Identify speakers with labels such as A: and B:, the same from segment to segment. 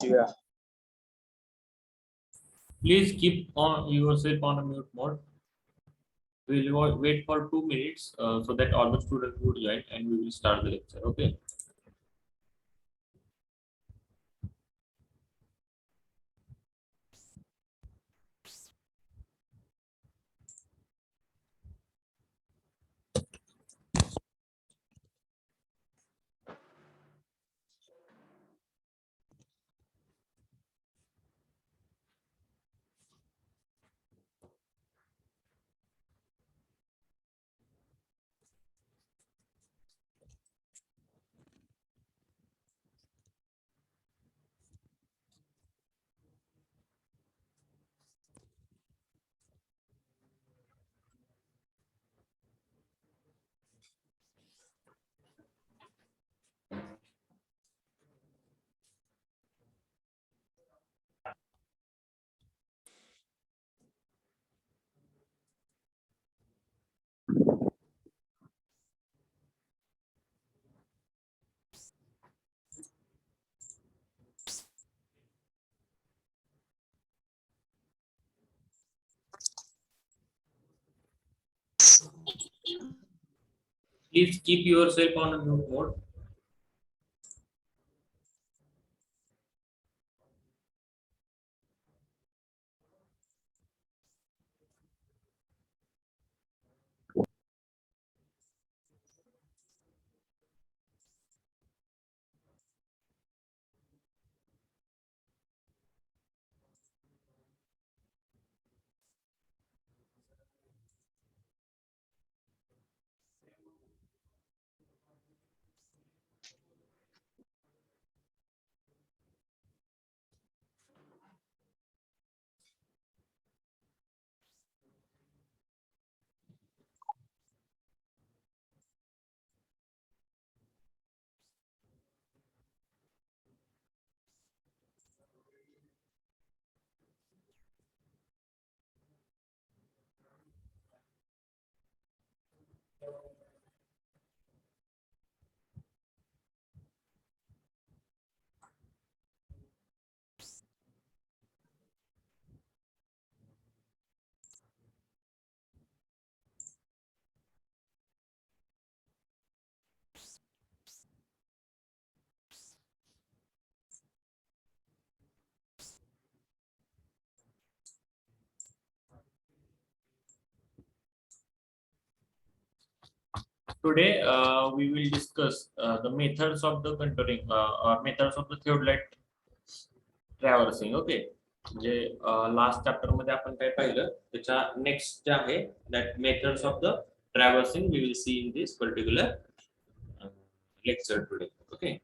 A: Yeah.
B: Please keep on yourself on a mute mode. We'll wait for 2 minutes so that all the students would join and we will start the lecture. Okay. Please keep yourself on a mute mode. Today we will discuss the methods of the contouring or methods of the theodolite traversing. Okay. जे last chapter मध्ये आपण काय पाहिलं त्याच्या next जे आहे that methods of the traversing we will see in this particular lecture today. Okay.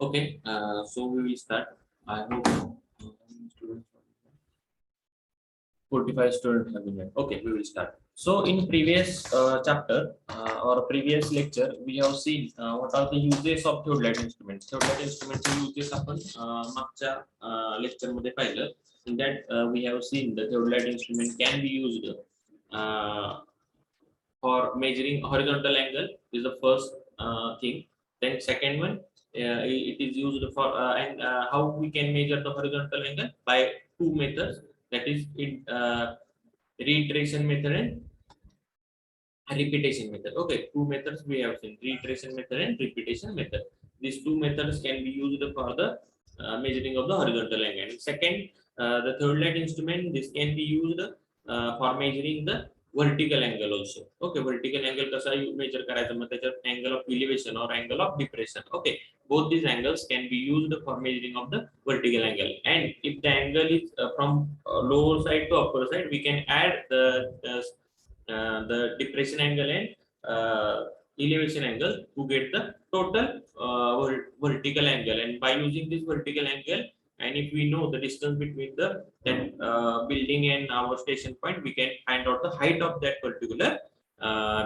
B: Okay, so we will start. I hope students 45 students have been there. Okay, we will start. So in previous chapter or previous lecture, we have seen what are the uses of theodolite instruments. Theodolite instruments uses आपण मागच्या lecture मध्ये पाहिलं. In that we have seen the theodolite instrument can be used for measuring horizontal angle is the first thing. Then second one, it is used for and how we can measure the horizontal angle by two methods, that is in reiteration method and repetition method. Okay, two methods we have seen, reiteration method and repetition method. These two methods can be used for the measuring of the horizontal angle. Second, the third light instrument, this can be used for measuring the vertical angle also. Okay, vertical angle कसा measure करायचा, मग त्याच्यात angle of elevation or angle of depression. Okay, both these angles can be used for measuring of the vertical angle. And if the angle is from lower side to upper side, we can add the depression angle and elevation angle to get the total vertical angle. And by using this vertical angle, and if we know the distance between the building and our station point, we can find out the height of that particular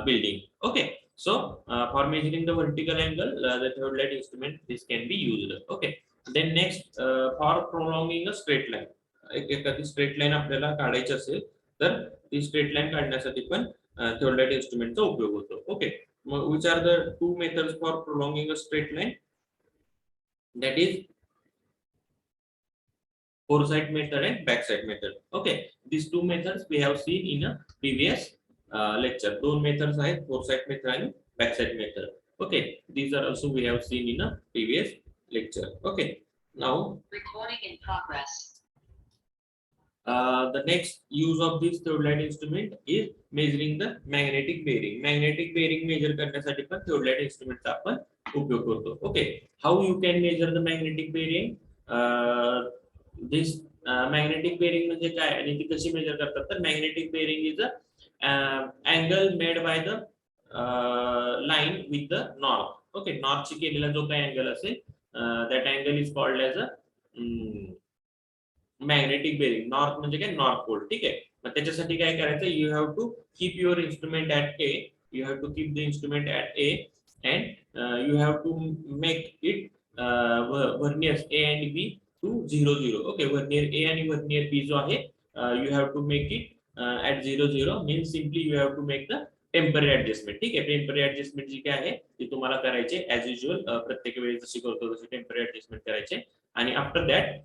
B: building. Okay, so for measuring the vertical angle, the third light instrument, this can be used. Okay, then next, for prolonging a straight line, एखादी straight line आपल्याला काढायची असेल तर ती straight line काढण्यासाठी पण third light इंस्ट्रुमेंटचा उपयोग होतो. ओके, मग which are the two methods for prolonging a straight line? That is foresight method and backside method. Okay, these two methods we have seen in a previous lecture. दोन methods आहेत, foresight method and backside method. Okay, these are also we have seen in a previous lecture. Okay, now
A: recording in progress.
B: The next use of this third light instrument is measuring the magnetic bearing. Magnetic bearing measure करण्यासाठी पण third light instrument चा आपण उपयोग करतो. Okay, how you can measure the magnetic bearing? This magnetic bearing म्हणजे काय आणि ती कशी measure करतात? तर magnetic bearing is a angle made by the line with the north. Okay, north ची केलेला जो काही angle असेल, that angle is called as a magnetic bearing. North म्हणजे काय, नॉर्थ पोल. ठीक आहे, मग त्याच्यासाठी काय करायचं, you have to keep your instrument at A, you have to keep the instrument at A and you have to make it verniers A and B to 0 0. Okay, vernier A आणि vernier B जो आहे, you have to make it at 0 0. Means simply you have to make the temporary adjustment. ठीक आहे, temporary adjustment जी काय आहे ती तुम्हाला करायचे ऍज युज्युअल, प्रत्येक वेळी जशी करतो तशी टेम्पररी ऍडजस्टमेंट करायचे. आणि after that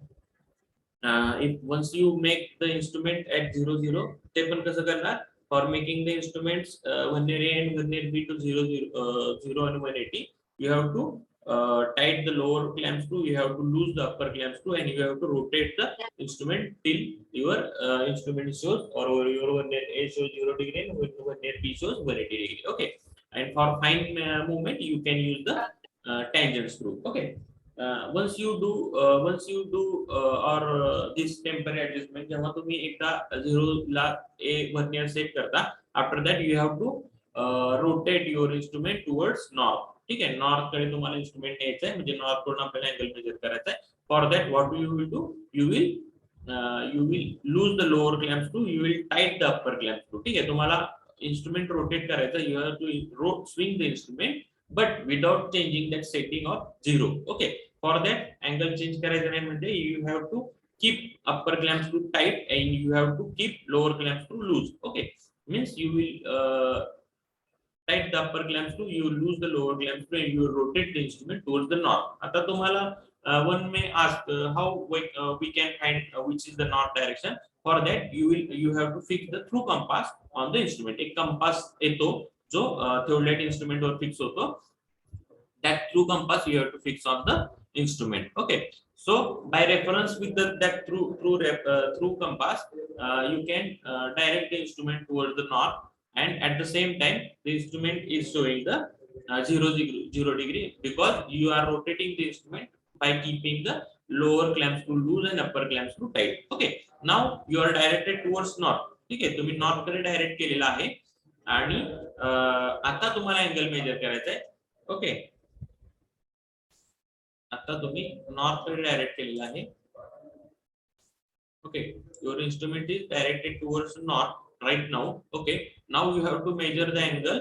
B: if once you make the instrument at 0 0, ते पण कसं करणार, for making the instruments vernier A and vernier B to 0 0 and 180, you have to tight the lower clamp screw, you have to loose the upper clamp screw, and you have to rotate the instrument till your instrument shows, or your vernier A shows 0 degree and vernier B shows 180 degree. Okay, and for fine movement you can use the tangent screw. Okay, once you do or this temporary adjustment, जेव्हा तुम्ही एकदा 0 ला A vernier set करता, after that you have to rotate your instrument towards north. ठीक आहे, north कडे तुम्हाला instrument न्यायचं आहे, म्हणजे नॉर्थ कडून आपल्याला अँगल मेजर करायचा आहे. For that what you will do, you will lose the lower clamp screw, you will tight the upper clamp screw. ठीक आहे, तुम्हाला इन्स्ट्रुमेंट रोटेट करायचं, you have to swing the instrument but without changing that setting of 0. Okay, for that angle change करायचं नाही म्हणजे you have to keep upper clamp screw tight and you have to keep lower clamp screw loose. Okay, means you will tight the upper clamp screw, you will lose the lower clamp screw, and you will rotate the instrument towards the north. आता तुम्हाला one may ask how we can find which is the north direction. For that you have to fix the through compass on the instrument. एक compass येतो जो third light instrument वर fix होतो. That through compass you have to fix on the instrument. Okay, so by reference with that through compass, you can direct the instrument towards the north, and at the same time the instrument is showing the 0 degree because you are rotating the instrument by keeping the lower clamp screw loose and upper clamp screw tight. Okay, now you are directed towards north. ठीक आहे, तुम्ही north कडे direct केलेला आहे आणि आता तुम्हाला angle measure करायचा आहे. ओके, आता तुम्ही नॉर्थ कडे डायरेक्ट केलेला आहे. Okay, your instrument is directed towards north right now. Okay, now you have to measure the angle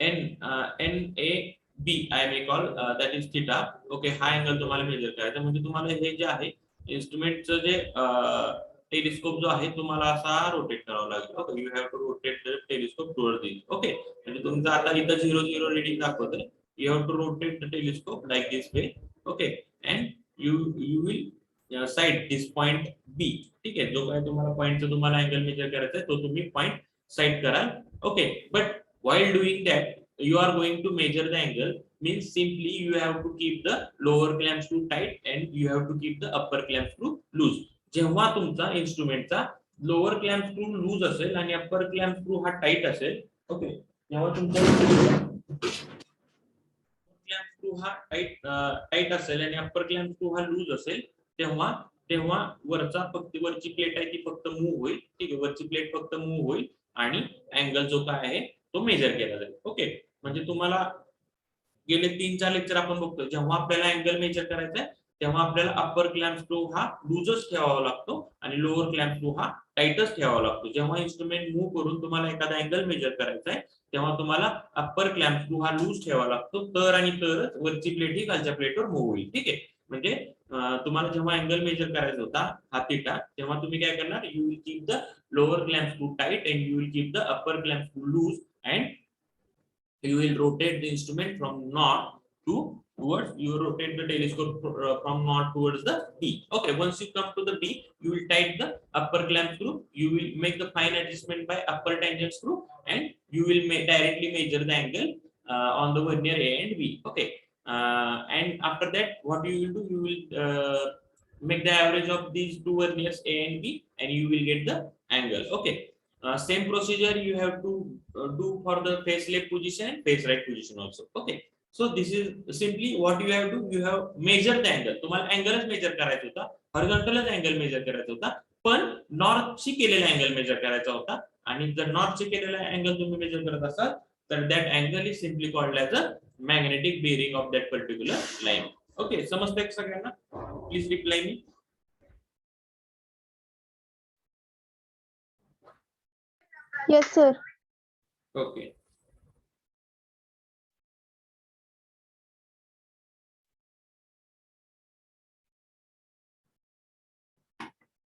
B: NAB, I may call that is theta. Okay, हा अँगल तुम्हाला major करायचा, म्हणजे तुम्हाला हे जे आहे इन्स्ट्रुमेंटचं जे टेलिस्कोप जो आहे तुम्हाला असा रोटेट करावा लागेल. Okay, you have to rotate the telescope towards this. Okay, म्हणजे तुमचं आता इथं 0 0 रीडिंग दाखवतंय, you have to rotate the telescope like this way. Okay, and you will sight this point B. ठीक आहे, जो काय तुम्हाला पॉइंटचा तुम्हाला अँगल मेजर करायचा आहे तो तुम्ही पॉइंट साइड कराल. Okay, but while doing that you are going to measure the angle, means simply you have to keep the lower clamp screw tight and you have to keep the upper clamp screw loose. जेव्हा तुमचा इन्स्ट्रुमेंटचा lower clamp screw loose असेल आणि upper clamp screw हा tight असेल, okay, जेव्हा तुमचा clamp screw हा tight असेल आणि अप्पर क्लॅम्प स्क्रू हा लूज असेल, तेव्हा तेव्हा वरची प्लेट आहे ती फक्त मूव्ह होईल. ठीक आहे, वरची प्लेट फक्त मूव्ह होईल आणि अँगल जो काय आहे तो मेजर केला जाईल. ओके, म्हणजे तुम्हाला गेले 3-4 लेक्चर आपण बघतो, जेव्हा आपल्याला अँगल मेजर करायचा आहे तेव्हा आपल्याला अप्पर क्लॅम्प स्क्रू हा लूजच ठेवावा लागतो आणि लोअर क्लॅम्प स्क्रू हा टाईटच ठेवावा लागतो. जेव्हा इन्स्ट्रुमेंट मूव्ह करून तुम्हाला एखादा अँगल मेजर करायचा आहे तेव्हा तुम्हाला अप्पर क्लॅम्प स्क्रू हा लूज ठेवावा लागतो, तर आणि तरच वरची प्लेट ही खालच्या प्लेटवर मूव्ह होईल. ठीक आहे, म्हणजे तुम्हाला जेव्हा अँगल मेजर करायचा होता हा थिटा, तेव्हा तुम्ही काय करणार, you will keep the lower clamp screw tight and you will keep the upper clamp screw loose and you will rotate the instrument from north to towards, you rotate the telescope from north towards the B. Okay, once you come to the B, you will tighten the upper clamp screw, you will make the fine adjustment by upper tangent screw and you will directly measure the angle on the vernier A and B. Okay, and after that what you will do, you will make the average of these two verniers A and B and you will get the angle. Okay, same procedure you have to do for the face left position and face right position also. Okay, so this is simply what you have to, you have measure the angle. तुम्हाला अँगलच major करायचा होता, हॉरिझॉन्टलच angle measure करायचा होता, पण नॉर्थशी केलेला angle measure करायचा होता. आणि जर नॉर्थशी केलेला अँगल तुम्ही मेजर करत असाल तर that angle is simply called as a magnetic bearing of that particular line. Okay, समजतंय सगळ्यांना? Please reply me.
C: Yes, sir.
B: Okay.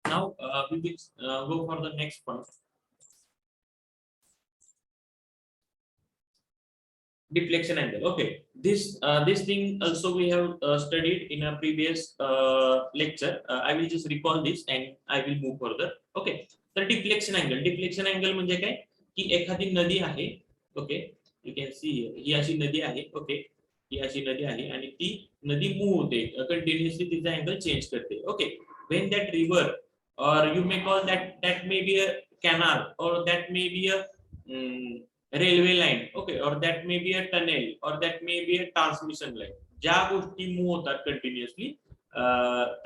B: Now we will go for the next point. Deflection angle. Okay, this thing also we have studied in a previous lecture. I will just recall this and I will move further. Okay, तर deflection angle म्हणजे काय की एखादी नदी आहे. Okay, you can see ही अशी नदी आहे. ओके, ही अशी नदी आहे आणि ती नदी मूव्ह होते कंटिन्युअसली, तिचा अँगल चेंज करते. Okay, when that river or you may call that may be a canal or that may be a railway line, okay, or that may be a tunnel or that may be a transmission line. ज्या गोष्टी move होतात continuously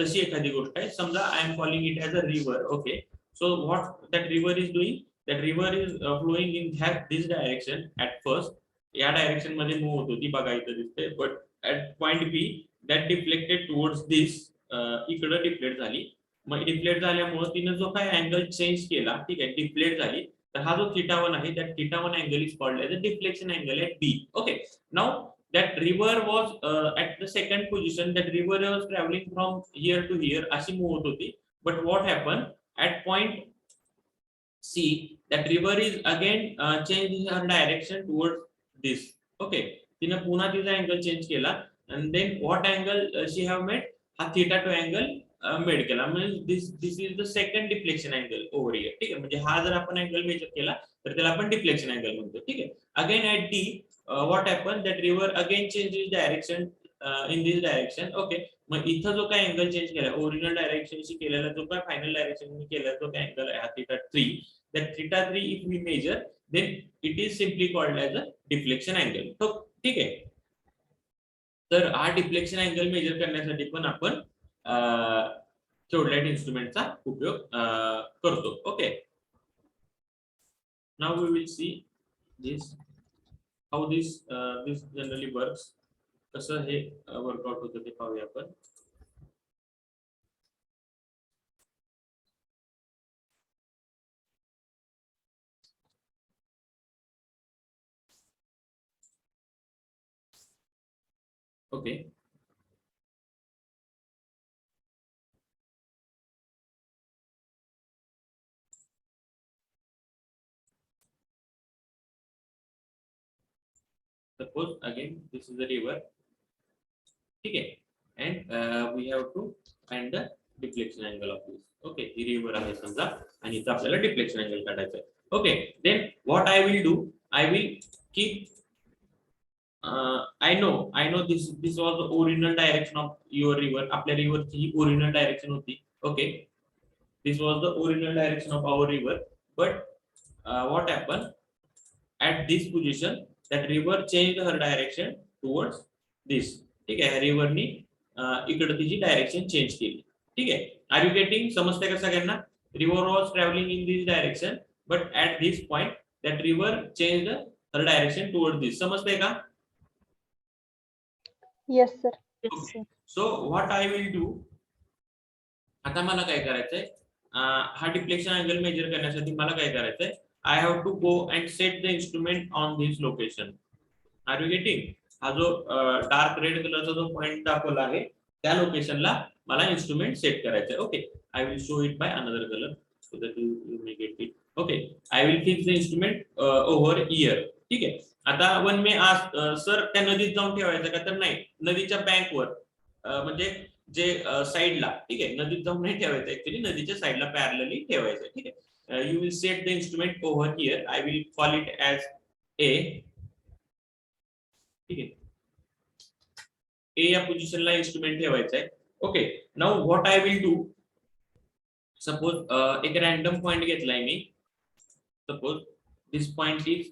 B: तशी एखादी गोष्ट आहे. समजा I am calling it as a river. Okay, so what that river is doing, that river is flowing in this direction at first. या direction मध्ये मूव्ह होतो ती, बघा इथं दिसते, but at point B that deflected towards this, इकडं deflect झाली. मग डिफ्लेक्ट झाल्यामुळे तिने जो काय अँगल चेंज केला, ठीक आहे, डिफ्लेक्ट झाली, तर हा जो θ1 आहे that θ1 angle is called as a deflection angle at B. Okay, now that river was at the second position, that river was traveling from here to here अशी मूव्ह होत होती. But what happened at point C, that river is again changing her direction towards this. Okay, तिने पुन्हा तिचा angle change केला and then what angle she have made, हा θ2 angle made केला. म्हणजे this is the second deflection angle over here. ठीक आहे, म्हणजे हा जर आपण अँगल मेजर केला तर त्याला आपण डिफ्लेक्शन अँगल म्हणतो. ठीक आहे, again at D what happen, that river again change is direction in this direction. Okay, मग इथं जो काय अँगल चेंज केला ओरिजिनल डायरेक्शनशी केलेला जो काय फायनल डायरेक्शन केला जो काय अँगल आहे हा θ3, that θ3 if we measure then it is simply called as a deflection angle. ठीक आहे, तर हा डिफ्लेक्शन अँगल मेजर करण्यासाठी पण आपण थ्योडलाइट इन्स्ट्रुमेंटचा उपयोग करतो. Okay, now we will see this how this generally works. कसं हे वर्कआउट होतं ते पाहूया आपण. Okay, suppose again this is the river. ठीक आहे, and we have to find the deflection angle of this. Okay, ही रिव्हर आहे समजा आणि इथं आपल्याला डिफ्लेक्शन अँगल काढायचा आहे. Okay, then what I will do, I will keep I know this was the original direction of your river. आपल्या रिव्हरची ही original direction होती. Okay, this was the original direction of our river, but what happened at this position, that river changed her direction towards this. ठीक आहे, रिव्हरनी इकडे तिची direction change केली. ठीक आहे, R you getting? समजतंय का सगळ्यांना? River was travelling in this direction, but at this point that river change her direction toward this. समजतंय का?
C: Yes, sir.
B: So what I will do, आता मला काय करायचंय, हा डिफ्लेक्शन अँगल मेजर करण्यासाठी मला काय करायचंय, I have to go and set the instrument on this location. Are you getting? हा जो डार्क रेड कलरचा जो पॉइंट दाखवला आहे त्या लोकेशनला मला इन्स्ट्रुमेंट सेट करायचंय. Okay, I will show it by another colour so that you may get it. Okay, I will fix the instrument over year. ठीक आहे, आता वन मे आस्क, सर त्या नदीत जाऊन ठेवायचं का? तर नाही, नदीच्या बँकवर म्हणजे जे साईडला, ठीक आहे, नदीत जाऊन नाही ठेवायचं, ऍक्च्युली नदीच्या साईडला पॅरलली ठेवायचं. ठीक आहे, you will set the instrument over here. I will call it as A. ठीक आहे, ए या पोझिशनला इन्स्ट्रुमेंट ठेवायचं आहे. Okay, now what I will do, suppose एक रॅन्डम पॉइंट घेतलाय मी. Suppose this point is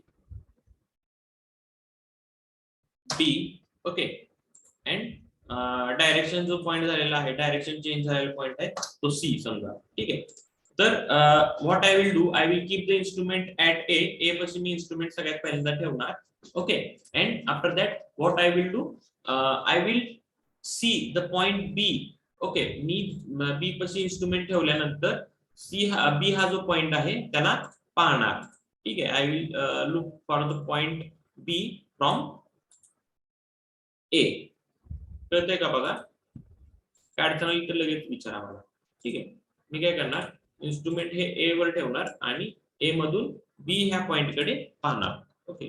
B: B. Okay, and direction जो पॉइंट झालेला आहे, डायरेक्शन चेंज झालेला पॉइंट आहे तो C समजा. ठीक आहे, तर what I will do, I will keep the instrument at A पाशी मी इन्स्ट्रुमेंट सगळ्यात पहिल्यांदा ठेवणार. Okay, and after that what I will do, I will see the point B. Okay, मी बी पाशी इन्स्ट्रुमेंट ठेवल्यानंतर बी हा जो पॉइंट आहे त्याला पाहणार. ठीक आहे, I will look for the point B from A. कळतंय का? बघा, काय अडचण आली तर लगेच विचारा मला. ठीक आहे, मी काय करणार, इन्स्ट्रुमेंट हे ए वर ठेवणार आणि ए मधून बी ह्या पॉइंट कडे पाहणार. ओके,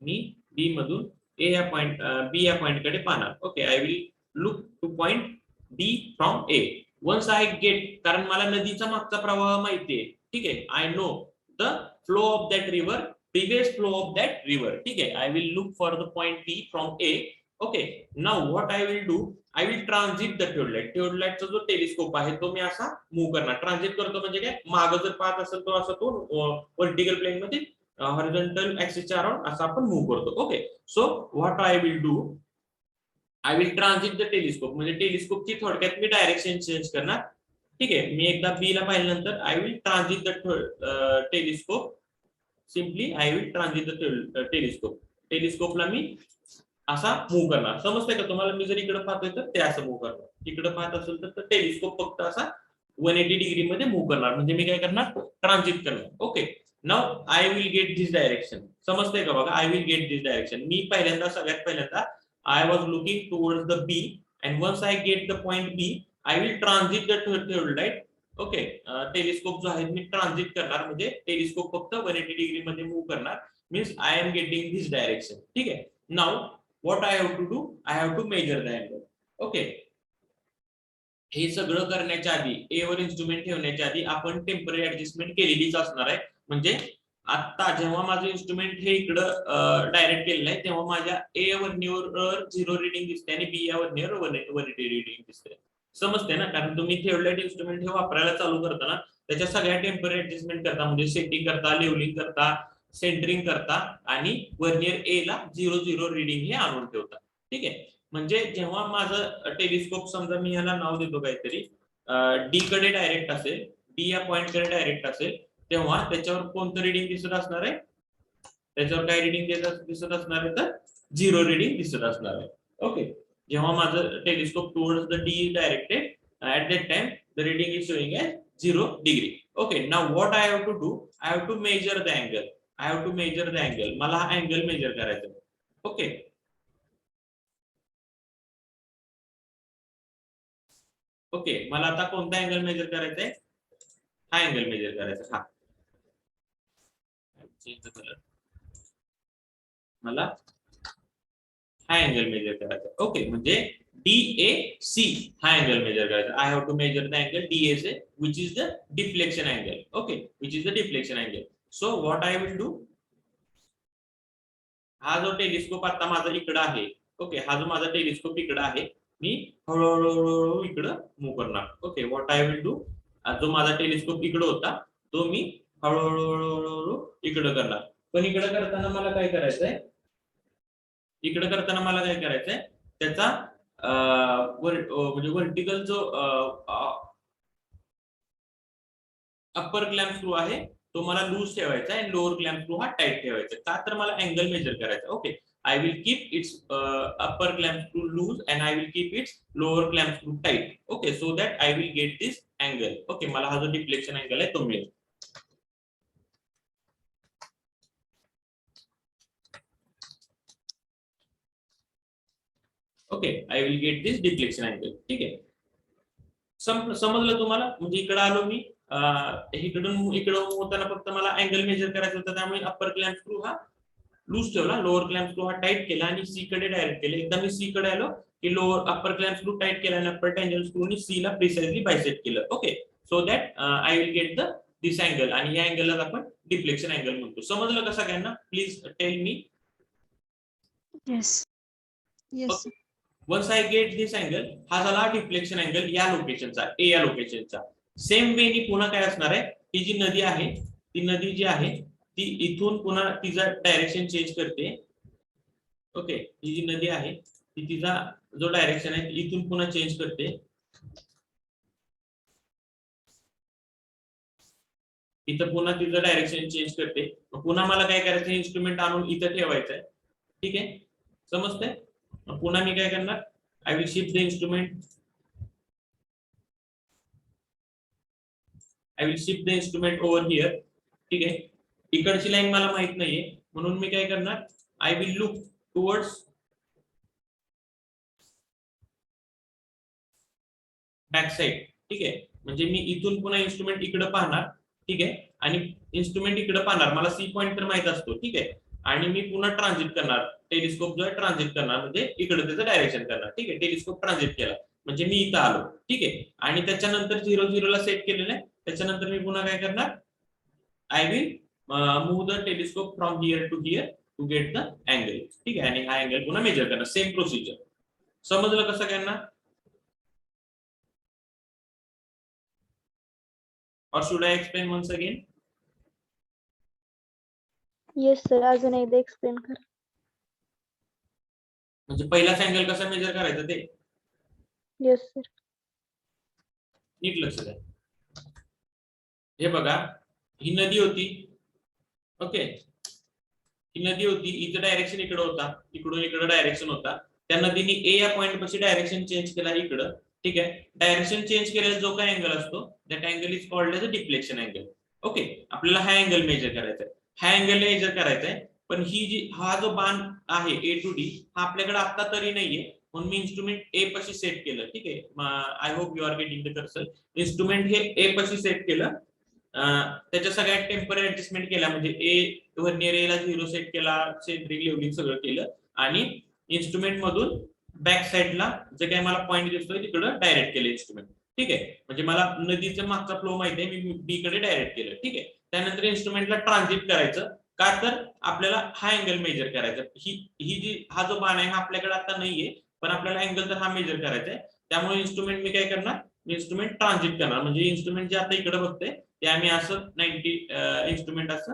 B: मी बी मधून ए या पॉइंट बी या पॉइंट कडे पाहणार. Okay, I will look to point B from A. Once I get, कारण मला नदीचा मागचा प्रवाह माहितीये. ठीक आहे, I know the flow of that river, previous flow of that river. ठीक आहे, I will look for the point B from A. Okay, now what I will do, I will transit the theodolite. theodoliteचा जो telescope आहे तो मी असा move करणार. Transit करतो म्हणजे काय, मागे जर पाहत असेल तो असा तो व्हर्टिकल प्लेन मध्ये हॉरिझॉन्टल ऍक्सिसच्या अराउंड असा आपण मूव्ह करतो. Okay, so what I will do, I will transit the telescope, म्हणजे टेलिस्कोपची थोडक्यात मी डायरेक्शन चेंज करणार. ठीक आहे, मी एकदा बी ला पाहिल्यानंतर I will transit the telescope. Simply I will transit the telescope. टेलिस्कोपला मी असा मूव्ह करणार. समजतंय का तुम्हाला? मी जर इकडे पाहतोय तर ते असं मूव्ह करणार, इकडे पाहत असेल तर टेलिस्कोप फक्त असा 180 डिग्री मध्ये मूव्ह करणार, म्हणजे मी काय करणार, ट्रान्झिट करणार. Okay, now I will get this direction. समजतंय का? बघा, I will get this direction. मी पहिल्यांदा सगळ्यात पहिल्यांदा I was looking towards the B, and once I get the point B I will transit the theodolite. Okay, telescope जो आहे मी transit करणार, म्हणजे टेलिस्कोप फक्त 180 डिग्री मध्ये मूव्ह करणार. Means I am getting this direction. ठीक आहे, now what I have to do, I have to measure the angle. Okay, हे सगळं करण्याच्या आधी, ए वर इन्स्ट्रुमेंट ठेवण्याच्या आधी आपण टेम्पररी ऍडजस्टमेंट केलेलीच असणार आहे. म्हणजे आता जेव्हा माझं इन्स्ट्रुमेंट हे इकडं डायरेक्ट केलेलं आहे तेव्हा माझ्या ए वर्णीवर 0 रिडिंग दिसते आणि बी या वर्णीवर 180 रिडिंग दिसते. समजते ना? कारण तुम्ही ठेवलेलं इन्स्ट्रुमेंट हे वापरायला चालू करताना त्याच्या सगळ्या टेम्पररी ऍडजस्टमेंट करता, म्हणजे सेटिंग करता, लेवलिंग करता, सेंटरिंग करता आणि वर्नियर ए ला 0 रिडिंग हे आणून ठेवता. ठीक आहे, म्हणजे जेव्हा माझं टेलिस्कोप समजा मी ह्याला नाव देतो काहीतरी, डी कडे डायरेक्ट असेल, डी या पॉइंट कडे डायरेक्ट असेल, तेव्हा त्याच्यावर कोणतं रिडिंग दिसत असणार आहे, त्याच्यावर काय रिडिंग दिसत असणार आहे, तर 0 रिडिंग दिसत असणार आहे. ओके, जेव्हा माझं telescope towards the D directed, at that time the reading is showing as 0 degree. Okay, now what I have to do, I have to measure the angle. I have to measure the angle. मला हा angle measure करायचा आहे. Okay, okay, मला आता कोणता angle measure करायचा आहे, हा अँगल मेजर करायचा. हा चेंज द कलर, मला हा अँगल मेजर करायचा. ओके, म्हणजे DAC हा अँगल मेजर करायचा. I have to measure the angle DAC which is the deflection angle. Okay, which is the deflection angle. So what I will do, हा जो telescope आता माझा इकडे आहे, ओके, हा जो माझा टेलिस्कोप इकडे आहे, मी हळूहळू इकडे मूव्ह करणार. Okay, what I will do, जो माझा टेलिस्कोप इकडे होता तो मी हळूहळू इकडे करणार. पण इकडे करताना मला काय करायचंय, त्याचा म्हणजे व्हर्टिकल जो अप्पर क्लॅम्प स्क्रू आहे तो मला लूज ठेवायचा आहे आणि लोअर क्लॅम्प स्क्रू हा टाईट ठेवायचा. का तर मला अँगल मेजर करायचा. Okay, I will keep its upper clamp screw loose and I will keep its lower clamp screw tight. Okay, so that I will get this angle. Okay, मला हा जो deflection angle आहे तो मिळेल. Okay, I will get this deflection angle. ठीक आहे, समजलं तुम्हाला. म्हणजे इकडे आलो मी, इकडून होताना फक्त मला अँगल मेजर करायचा होता, त्यामुळे अप्पर क्लॅम्प स्क्रू हा लूज ठेवला, लोअर क्लॅम्प स्क्रू हा टाईट केला आणि सी कडे डायरेक्ट केले. एकदा मी सी कडे आलो की lower upper clamp screw tight केला आणि अप्पर टँजंट स्क्रूनी सी ला प्रिसाइजली बायसेक्ट केलं. Okay, so that I will get the this angle, आणि या अँगलला आपण डिफ्लेक्शन अँगल म्हणतो. समजलं का सगळ्यांना? Please tell me.
C: Yes. Yes.
B: Once I get this angle, हा झाला डिफ्लेक्शन अँगल या लोकेशनचा, ए या लोकेशनचा. सेम वे नी पुन्हा काय असणार आहे, ही जी नदी आहे, ती नदी जी आहे ती इथून पुन्हा तिचा डायरेक्शन चेंज करते. ओके, ही जी नदी आहे ती तिचा जो डायरेक्शन आहे इथून पुन्हा चेंज करते. इथं पुन्हा तिचं डायरेक्शन चेंज करते. पुन्हा मला काय करायचं, इन्स्ट्रुमेंट आणून इथं ठेवायचं आहे. ठीक आहे, समजतंय? पुन्हा मी काय करणार, I will shift the instrument, over here. ठीक आहे, इकडची लाईन मला माहित नाहीये, म्हणून मी काय करणार, I will look towards back side. ठीक आहे, म्हणजे मी इथून पुन्हा इन्स्ट्रुमेंट इकडे पाहणार. ठीक आहे, आणि इन्स्ट्रुमेंट इकडे पाहणार, मला सी पॉइंट तर माहित असतो. ठीक आहे, आणि मी पुन्हा ट्रान्झिट करणार, टेलिस्कोप जो आहे ट्रान्झिट करणार, म्हणजे इकडे त्याचं डायरेक्शन करणार. ठीक आहे, टेलिस्कोप ट्रान्झिट केला म्हणजे मी इथं आलो. ठीक आहे, आणि त्याच्यानंतर 0 ला सेट केलेलं आहे. त्याच्यानंतर मी पुन्हा काय करणार, I will move the telescope from here to here to get the angle. ठीक आहे, आणि हा अँगल पुन्हा मेजर करणार. Same procedure. समजलं कसं सगळ्यांना? Or should I explain once again?
C: Yes, sir. अजून एकदा एक्सप्लेन कर.
B: म्हणजे पहिलाच अँगल कसा मेजर करायचा ते
C: Yes, sir.
B: नीट लक्ष द्या. हे बघा, ही नदी होती. ओके, ही नदी होती, हिचं डायरेक्शन इकडे होता, इकडून इकडे डायरेक्शन होता. त्या नदीने ए या पॉइंट पाशी डायरेक्शन चेंज केला इकडं. ठीक आहे, डायरेक्शन चेंज केलेला जो काही अँगल असतो that angle is called as a deflection angle. Okay, आपल्याला हा अँगल मेजर करायचा आहे, हा अँगल मेजर करायचा आहे. पण ही जी हा जो बाण आहे ए टू डी हा आपल्याकडे आता तरी नाहीये, म्हणून मी इन्स्ट्रुमेंट ए पाशी सेट केलं. ठीक आहे, I hope you are getting the cursor. Instrument हे ए पाशी सेट केलं, त्याच्या सगळ्या टेम्पररी ऍडजस्टमेंट केल्या, म्हणजे ए व्हर्नियर ए ला 0 सेट केला, सेंट्रिक लेवलिंग सगळं केलं, आणि इन्स्ट्रुमेंट मधून बॅक साइडला जे काही मला पॉईंट दिसतोय तिकडे डायरेक्ट केलं इन्स्ट्रुमेंट. ठीक आहे, म्हणजे मला नदीचा मागचा फ्लो माहिती आहे, मी बी कडे डायरेक्ट केलं. ठीक आहे, त्यानंतर इन्स्ट्रुमेंटला ट्रान्झिट करायचं. का तर आपल्याला हा अँगल मेजर करायचा. ही जी हा जो बाण आहे हा आपल्याकडे आता नाहीये, पण आपल्याला अँगल तर हा मेजर करायचा आहे. त्यामुळे इन्स्ट्रुमेंट मी काय करणार, इन्स्ट्रुमेंट ट्रान्झिट करणार. म्हणजे इन्स्ट्रुमेंट जे आता इकडे बघते ते आम्ही असं 90 इन्स्ट्रुमेंट असं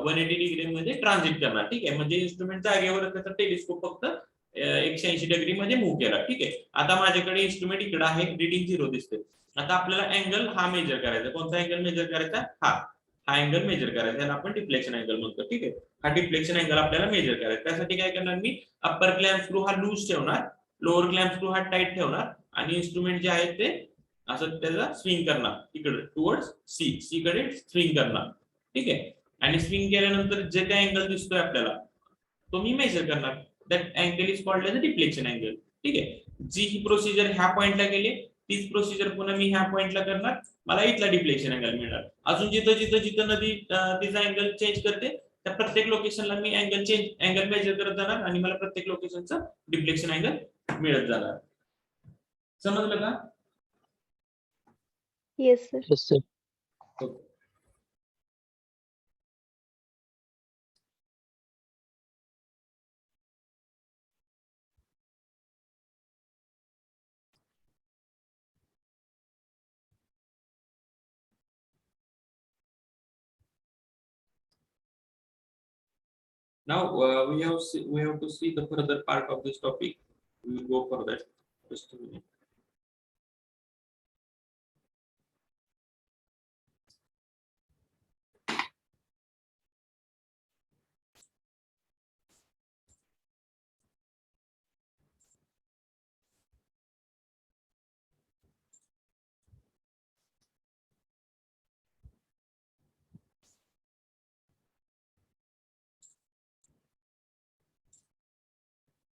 B: 180 डिग्री मध्ये ट्रान्झिट करणार. ठीक आहे, म्हणजे इन्स्ट्रुमेंट जागेवर त्याचा टेलिस्कोप फक्त 180 डिग्री मध्ये मूव्ह केला. ठीक आहे, आता माझ्याकडे इन्स्ट्रुमेंट इकडे आहे, रिडिंग 0 दिसते. आता आपल्याला अँगल हा मेजर करायचा. कोणता अँगल मेजर करायचा? हा अँगल मेजर करायचा, याला आपण डिफ्लेक्शन अँगल म्हणतो. ठीक आहे, हा डिफ्लेक्शन अँगल आपल्याला मेजर करायचा. त्यासाठी काय करणार, मी अप्पर क्लॅम्प स्क्रू हा लूज ठेवणार, लोअर क्लॅम्प स्क्रू हा टाईट ठेवणार, आणि इन्स्ट्रुमेंट जे आहे ते असं त्याला स्विंग करणार इकडे टुवर्ड्स सी कडे स्विंग करणार. ठीक आहे, आणि स्विंग केल्यानंतर जे काही अँगल दिसतोय आपल्याला तो मी मेजर करणार. That angle is called as a deflection angle. ठीक आहे, जी ही प्रोसिजर ह्या पॉइंटला केली तीच प्रोसिजर पुन्हा मी ह्या पॉइंटला करणार, मला इथला डिफ्लेक्शन अँगल मिळणार. अजून जिथं नदी तिचा अँगल चेंज करते त्या प्रत्येक लोकेशनला मी अँगल मेजर करत जाणार आणि मला प्रत्येक लोकेशनचा डिफ्लेक्शन अँगल मिळत जाणार. समजलं का?
C: Yes sir.
D: Yes, sir.
B: Okay. Now we have to see the further part of this topic. We will go for that. Just a minute.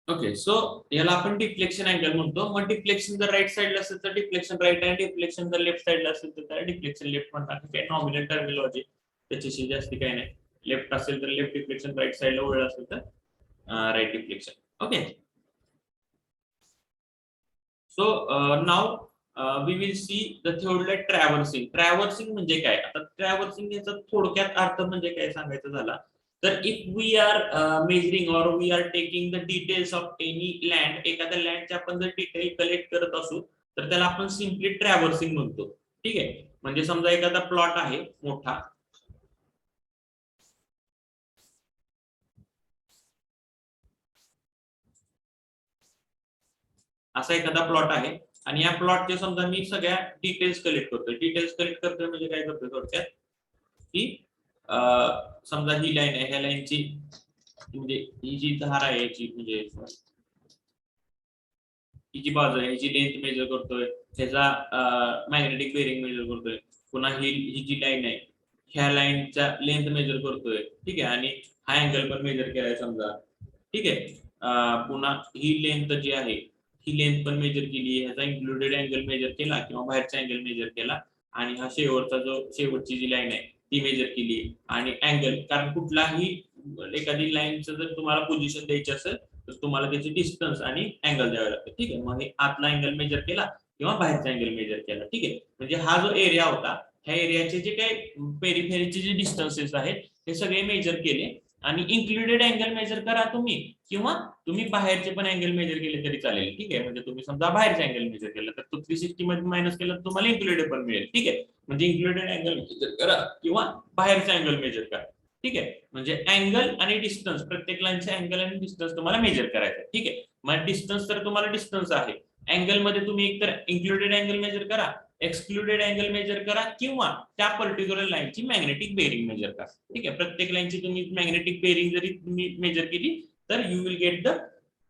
B: Okay, so याला आपण डिफ्लेक्शन अँगल म्हणतो. मग डिफ्लेक्शन जर right साइडला असेल तर डिफ्लेक्शन राईट आणि deflection जर लेफ्ट साइडला असेल तर त्याला डिफ्लेक्शन लेफ्ट म्हणतात. काही नॉमिनल टर्मिनॉलॉजी त्याच्याशी जास्ती काही नाही. लेफ्ट असेल तर लेफ्ट डिफ्लेक्शन, राईट साइडला वळलं असेल तर right deflection. Okay, so now we will see the theodolite traversing. Traversing म्हणजे काय? आता ट्रॅव्हर्सिंग याचा थोडक्यात अर्थ म्हणजे काय सांगायचं झाला तर if we are measuring or we are taking the details of any land, एखाद्या लँडचे आपण जर डिटेल कलेक्ट करत असू तर त्याला आपण सिम्पली ट्रॅव्हर्सिंग म्हणतो. ठीक आहे, म्हणजे समजा एखादा प्लॉट आहे मोठा, असा एखादा प्लॉट आहे आणि या प्लॉटचे समजा मी सगळ्या डिटेल्स कलेक्ट करतोय. डिटेल्स कलेक्ट करतोय म्हणजे काय करतोय थोडक्यात की समजा ही लाईन आहे, ह्या लाईनची म्हणजे ही जी धार आहे याची म्हणजे ही जी बाजू आहे ह्याची लेंथ मेजर करतोय, ह्याचा मॅग्नेटिक बेरिंग मेजर करतोय. पुन्हा ही जी लाईन आहे ह्या लाईनचा लेंथ मेजर करतोय. ठीक आहे, आणि हा अँगल पण मेजर केलाय समजा. ठीक आहे, पुन्हा ही लेंथ जी आहे ही लेंथ पण मेजर केली, ह्याचा इन्क्लुडेड अँगल मेजर केला किंवा बाहेरचा अँगल मेजर केला आणि हा शेवटची जी लाईन आहे ती मेजर केली आणि अँगल, कारण कुठलाही एखादी लाईनचं जर तुम्हाला पोझिशन द्यायची असेल तर तुम्हाला त्याची डिस्टन्स आणि अँगल द्यावे लागते. ठीक आहे, मग हे आतला अँगल मेजर केला किंवा बाहेरचा अँगल मेजर केला. ठीक आहे, म्हणजे हा जो एरिया होता ह्या एरियाचे जे काही पेरिफेरीचे जे डिस्टन्सेस आहेत हे सगळे मेजर केले आणि इन्क्लुडेड अँगल मेजर करा तुम्ही किंवा तुम्ही बाहेरचे पण अँगल मेजर केले तरी चालेल. ठीक आहे, म्हणजे तुम्ही समजा बाहेरचा अँगल मेजर केला तर तो 360 मध्ये मायनस केला तर तुम्हाला इन्क्लुडेड पण मिळेल. ठीक आहे, म्हणजे इन्क्लुडेड अँगल मेजर करा किंवा बाहेरचा अँगल मेजर करा. ठीक आहे, म्हणजे अँगल आणि डिस्टन्स, प्रत्येक लाईनचे अँगल आणि डिस्टन्स तुम्हाला मेजर करायचं. ठीक आहे, मग डिस्टन्स तर तुम्हाला डिस्टन्स आहे. अँगल मध्ये तुम्ही एकतर इन्क्लुडेड अँगल मेजर करा, एक्सक्लुडेड अँगल मेजर करा किंवा त्या पर्टिक्युलर लाईनची मॅग्नेटिक बेरिंग मेजर करा. ठीक आहे, प्रत्येक लाईनची तुम्ही मॅग्नेटिक बेरिंग जरी तुम्ही मेजर केली तर you will get the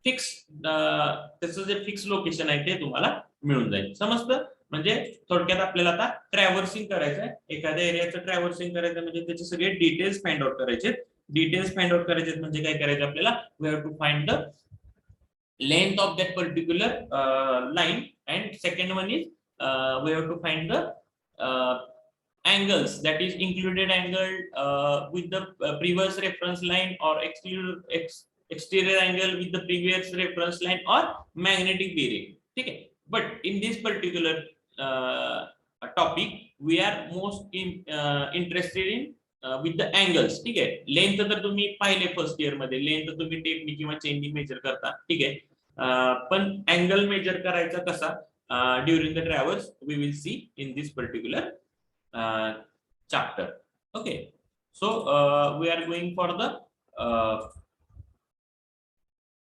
B: fix, त्याचं जे फिक्स लोकेशन आहे ते तुम्हाला मिळून जाईल. समजतं? म्हणजे थोडक्यात आपल्याला आता ट्रॅव्हर्सिंग करायचं आहे, एखाद्या एरियाचं ट्रॅव्हर्सिंग करायचं म्हणजे त्याचे सगळे डिटेल्स फाइंड आउट करायचे. डिटेल्स फाइंड आउट करायचे म्हणजे काय करायचं आपल्याला? We have to find the length of that particular line, and second one is we have to find the angles, that is included angle with the previous reference line or exterior angle with the previous reference line or magnetic bearing. Okay, but in this particular topic we are most interested in with the angles. ठीक आहे, length तर तुम्ही पाहिले first year मध्ये, length तुम्ही टेपनी किंवा चेननी major करता. ठीक आहे, पण अँगल मेजर करायचा कसा during the travels we will see in this particular chapter. Okay, so we are going for the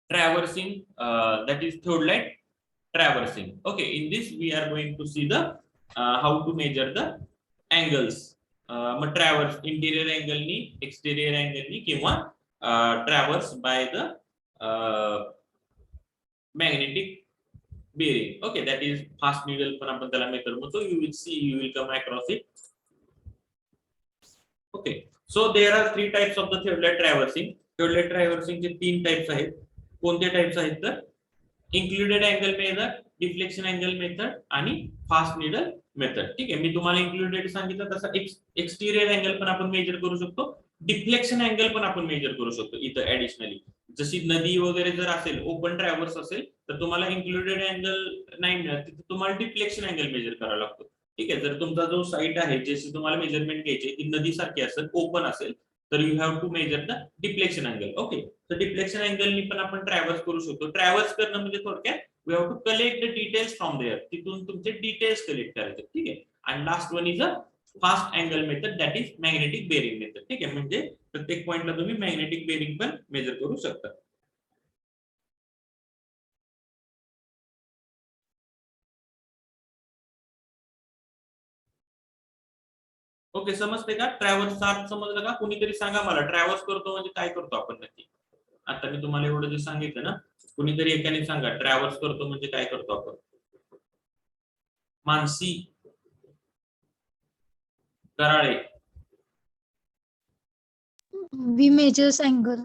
B: traversing, that is theodolite traversing. Okay, in this we are going to see the how to measure the angles. मग traverse interior अँगलनी, exterior अँगलनी किंवा traverse by the magnetic bearing. Okay, that is fast needle पण आपण त्याला method म्हणतो. You will see, you will come across it. Okay, so there are 3 types of the theodolite traversing. Theodolite ट्रॅव्हर्सिंगचे 3 types आहेत. कोणते types आहेत तर included angle method, deflection angle method आणि फास्ट नीडल मेथड. ठीक आहे, मी तुम्हाला इन्क्लुडेड सांगितलं तसं एक्सटेरियर अँगल पण आपण मेजर करू शकतो, डिफ्लेक्शन अँगल पण आपण मेजर करू शकतो इथं ऍडिशनली. जशी नदी वगैरे जर असेल, ओपन ट्रॅव्हर्स असेल, तर तुम्हाला इन्क्लुडेड अँगल नाही मिळत, तिथे तुम्हाला डिफ्लेक्शन अँगल मेजर करावा लागतो. ठीक आहे. जर तुमचा जो साईट आहे जशी तुम्हाला मेजरमेंट घ्यायची ती नदीसारखी असेल, ओपन असेल, तर you have to measure the deflection angle. Okay. तर डिफ्लेक्शन अँगलनी पण आपण ट्रॅव्हर्स करू शकतो. ट्रॅव्हर्स करणं म्हणजे थोडक्यात we have to collect the details from there. तिथून तुमचे डिटेल्स कलेक्ट करायचे. ठीक आहे. आणि last one is a fast angle method, that is magnetic bearing method. ठीक आहे. म्हणजे प्रत्येक पॉइंटला तुम्ही मॅग्नेटिक बेरिंग पण मेजर करू शकता. ओके. समजते का? ट्रॅव्हल्सचा अर्थ समजलं का? कुणीतरी सांगा मला, ट्रॅव्हल्स करतो म्हणजे काय करतो आपण नक्की? आता मी तुम्हाला एवढं जे सांगितलं ना, कुणीतरी एकाने सांगा ट्रॅव्हल्स करतो म्हणजे काय करतो आपण? Mansi, Karale.
C: We measures angle.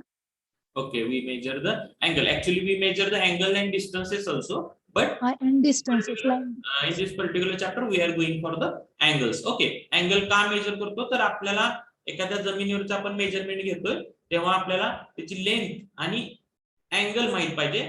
B: Okay, we measure the angle. Actually, we measure the angle and distances also, but
C: And distances line.
B: in this particular chapter, we are going for the angles. Okay, angle का major करतो? तर आपल्याला एखाद्या जमिनीवरचं आपण measurement घेतोय, तेव्हा आपल्याला त्याची लेंथ आणि अँगल माहित पाहिजे,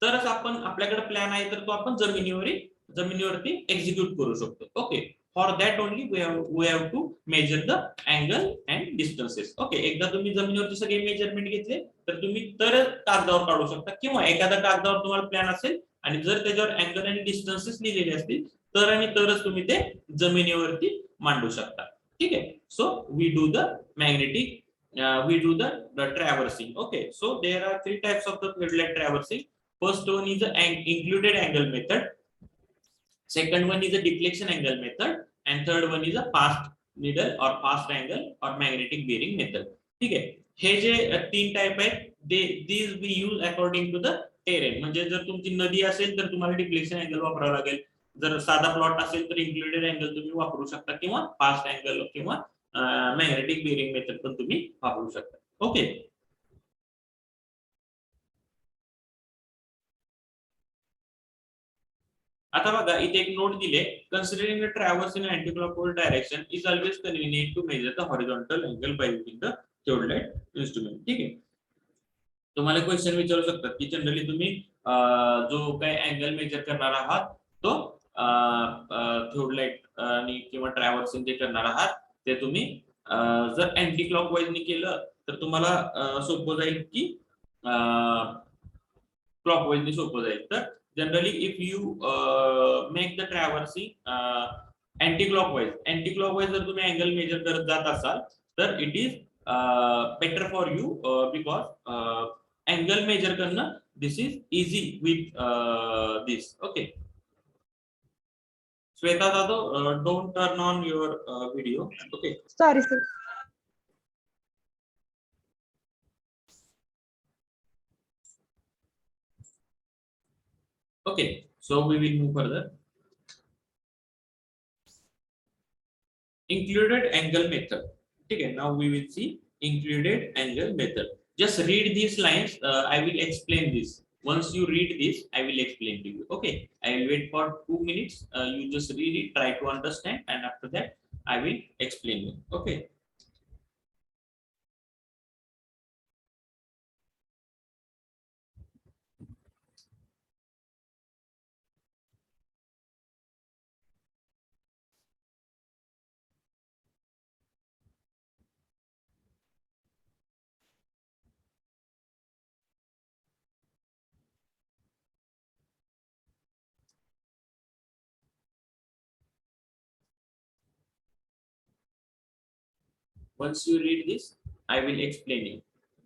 B: तरच आपण आपल्याकडे प्लॅन आहे तर तो आपण जमिनीवरती एक्झिक्यूट करू शकतो. Okay. For that only we have to measure the angle and distances. Okay. एकदा तुम्ही जमिनीवरचे सगळे मेजरमेंट घेतले तर तुम्ही तर कागदावर काढू शकता, किंवा एखाद्या कागदावर तुम्हाला प्लॅन असेल आणि जर त्याच्यावर अँगल आणि डिस्टन्सेस लिहिलेले असतील तर आणि तरच तुम्ही ते जमिनीवरती मांडू शकता. ठीक आहे. So we do the magnetic we do the traversing. Okay, so there are three types of the field traversing. First one is the included angle method, second one is the deflection angle method, and third one is a fast needle or fast angle or magnetic bearing method. ठीक आहे. हे जे तीन type आहेत, these we use according to the terrain. म्हणजे जर तुमची नदी असेल तर तुम्हाला डिफ्लेक्शन अँगल वापरावा लागेल, जर साधा प्लॉट असेल तर इन्क्लुडेड अँगल तुम्ही वापरू शकता, किंवा फास्ट अँगल किंवा मॅग्नेटिक बेरिंग मेथड पण तुम्ही वापरू शकता. ओके. आता बघा इथे एक नोट दिले, considering the traverse in anti clockwise direction is always convenient to measure the horizontal angle by using the theodolite instrument. ठीक आहे. तुम्हाला क्वेश्चन विचारू शकतात की जनरली तुम्ही जो काय अँगल मेजर करणार आहात तो थिओडोलाइट आणि किंवा ट्रॅव्हर्सिंग जे करणार आहात ते तुम्ही जर अँटी क्लॉकवाइजने केलं तर तुम्हाला सोपं जाईल की क्लॉकवाइजने सोपं जाईल. तर generally if you make the traversing anti clockwise जर तुम्ही अँगल मेजर करत जात असाल तर it is better for you, because angle measure करणं this is easy with this. Okay. Shweta Jadhav, don't turn on your video. Okay.
C: Sorry, sir.
B: Okay, so we will move further. Included angle method. Okay, now we will see included angle method. Just read these lines. I will explain this. Once you read this, I will explain to you. Okay, I will wait for 2 minutes. You just read it, try to understand, and after that, I will explain you. Okay. Once you read this, I will explain it.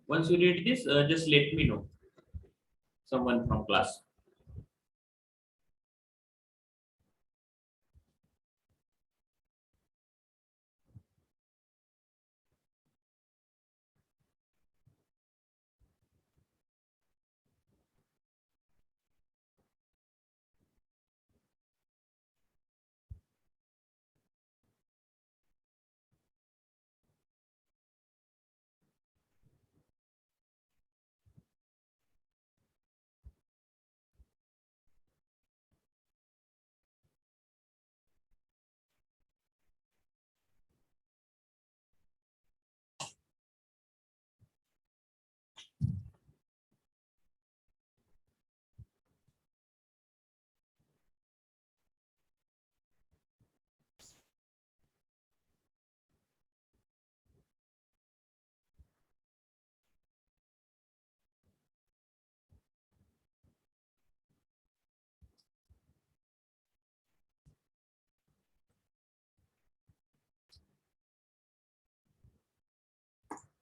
B: Once you read this, just let me know. Someone from class.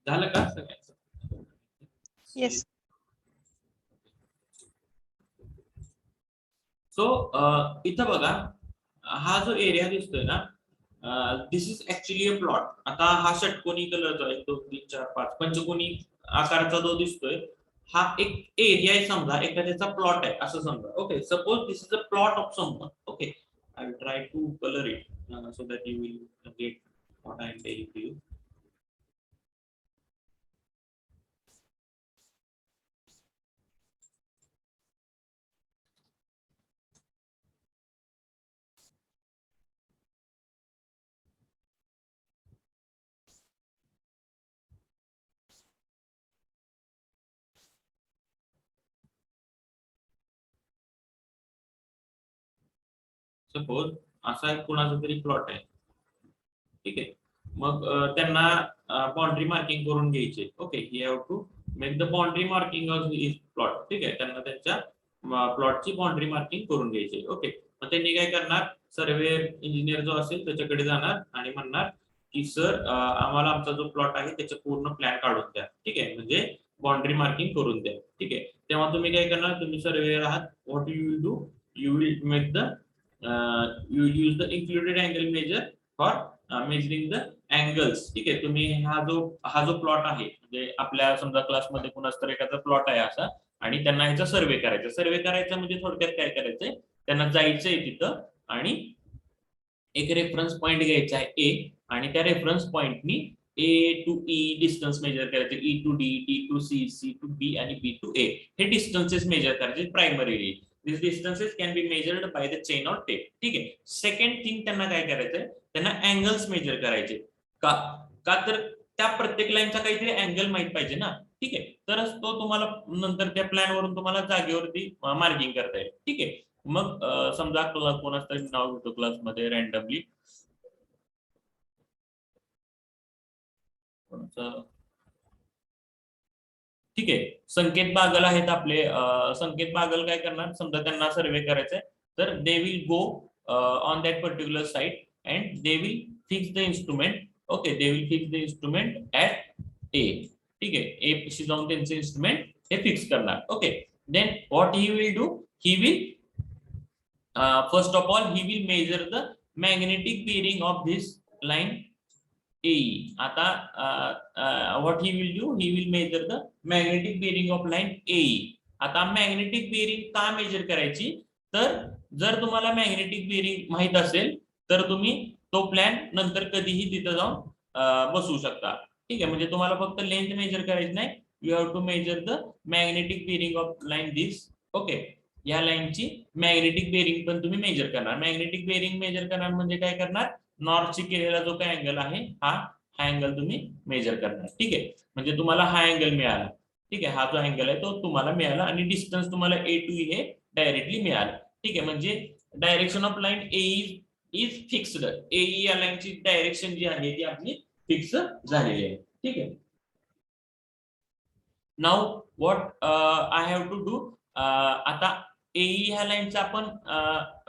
B: झालं का सगळ्यांचं?
C: Yes.
B: So इथं बघा, हा जो area दिसतोय ना, दिस is actually a plot. आता हा षटकोनी कलरचा 1 2 3 4 5 पंचकोनी आकाराचा जो दिसतोय, हा एक एरिया आहे, समजा एखाद्याचा प्लॉट आहे असं समजा. Okay, suppose this is a plot of someone. Okay, I will try to colour it so that you will get what I am telling to you. Suppose असा एक कुणाचा तरी प्लॉट आहे, ठीक आहे. मग त्यांना बाउंड्री मार्किंग करून घ्यायचे. Okay, you have to make the boundary marking of this plot. ठीक आहे, त्यांना त्यांच्या प्लॉटची बाउंड्री मार्किंग करून घ्यायची. ओके, मग त्यांनी काय करणार, सर्वेअर इंजिनियर जो असेल त्याच्याकडे जाणार आणि म्हणणार की सर आम्हाला आमचा जो प्लॉट आहे त्याचा पूर्ण प्लॅन काढून द्या. ठीक आहे, म्हणजे बाउंड्री मार्किंग करून द्या. ठीक आहे, तेव्हा तुम्ही काय करणार, तुम्ही सर्वेअर आहात, what you will do, you will make the you use the included angle measure for measuring the angles. ठीक आहे, तुम्ही हा जो प्लॉट आहे, म्हणजे आपल्या समजा क्लासमध्ये कुणाच तर एखादा प्लॉट आहे असा, आणि त्यांना ह्याचा सर्वे करायचा. सर्वे करायचा म्हणजे थोडक्यात काय करायचंय, त्यांना जायचंय तिथं आणि एक रेफरन्स पॉइंट घ्यायचा आहे ए, आणि त्या रेफरन्स पॉइंटनी A to E distance measure करायचे, E to D, D to C, C to B आणि बी टू ए. हे डिस्टन्सेस मेजर करायचे primarily. These distances can be measured by the chain or tape. ठीक आहे. Second thing त्यांना काय करायचंय, त्यांना अँगल्स मेजर करायचे. का का तर त्या प्रत्येक लाईनचा काहीतरी अँगल माहित पाहिजे ना. ठीक आहे, तरच तो तुम्हाला नंतर त्या प्लॅन वरून तुम्हाला जागेवरती मार्किंग करता येईल. ठीक आहे, मग समजा कोणाचं तरी नाव घेतो क्लासमध्ये रँडमली, ठीक आहे, संकेत बागल आहेत आपले. संकेत बागल काय करणार, समजा त्यांना सर्वे करायचंय, तर they will go on that particular site and they will fix the instrument. Okay, they will fix the instrument at A. ठीक आहे, ए पाशी जाऊन त्यांचे इन्स्ट्रुमेंट हे फिक्स करणार. Okay, then what he will do, he will first of all he will measure the magnetic bearing of this line AE. आता what he will do, he will measure the magnetic bearing of line AE. आता magnetic bearing का major करायची, तर जर तुम्हाला magnetic bearing माहित असेल तर तुम्ही तो प्लॅन नंतर कधीही तिथं जाऊन बसवू शकता. ठीक आहे, म्हणजे तुम्हाला फक्त लेंथ मेजर करायची नाही, you have to measure the magnetic bearing of line this. Okay, या लाईनची मॅग्नेटिक बेरिंग पण तुम्ही मेजर करणार. मॅग्नेटिक बेरिंग मेजर करणार म्हणजे काय करणार, नॉर्थची केलेला जो काय अँगल आहे हा अँगल तुम्ही मेजर करणार. ठीक आहे, म्हणजे तुम्हाला हा अँगल मिळाला. ठीक आहे, हा जो अँगल आहे तो तुम्हाला मिळाला आणि डिस्टन्स तुम्हाला ए टू हे डायरेक्टली मिळालं. ठीक आहे, म्हणजे direction of line A is fixed. A या लाईनची डायरेक्शन जी आहे ती आपली फिक्स झालेली आहे. ठीक आहे, now what I have to do, आता एई ह्या लाईनचा आपण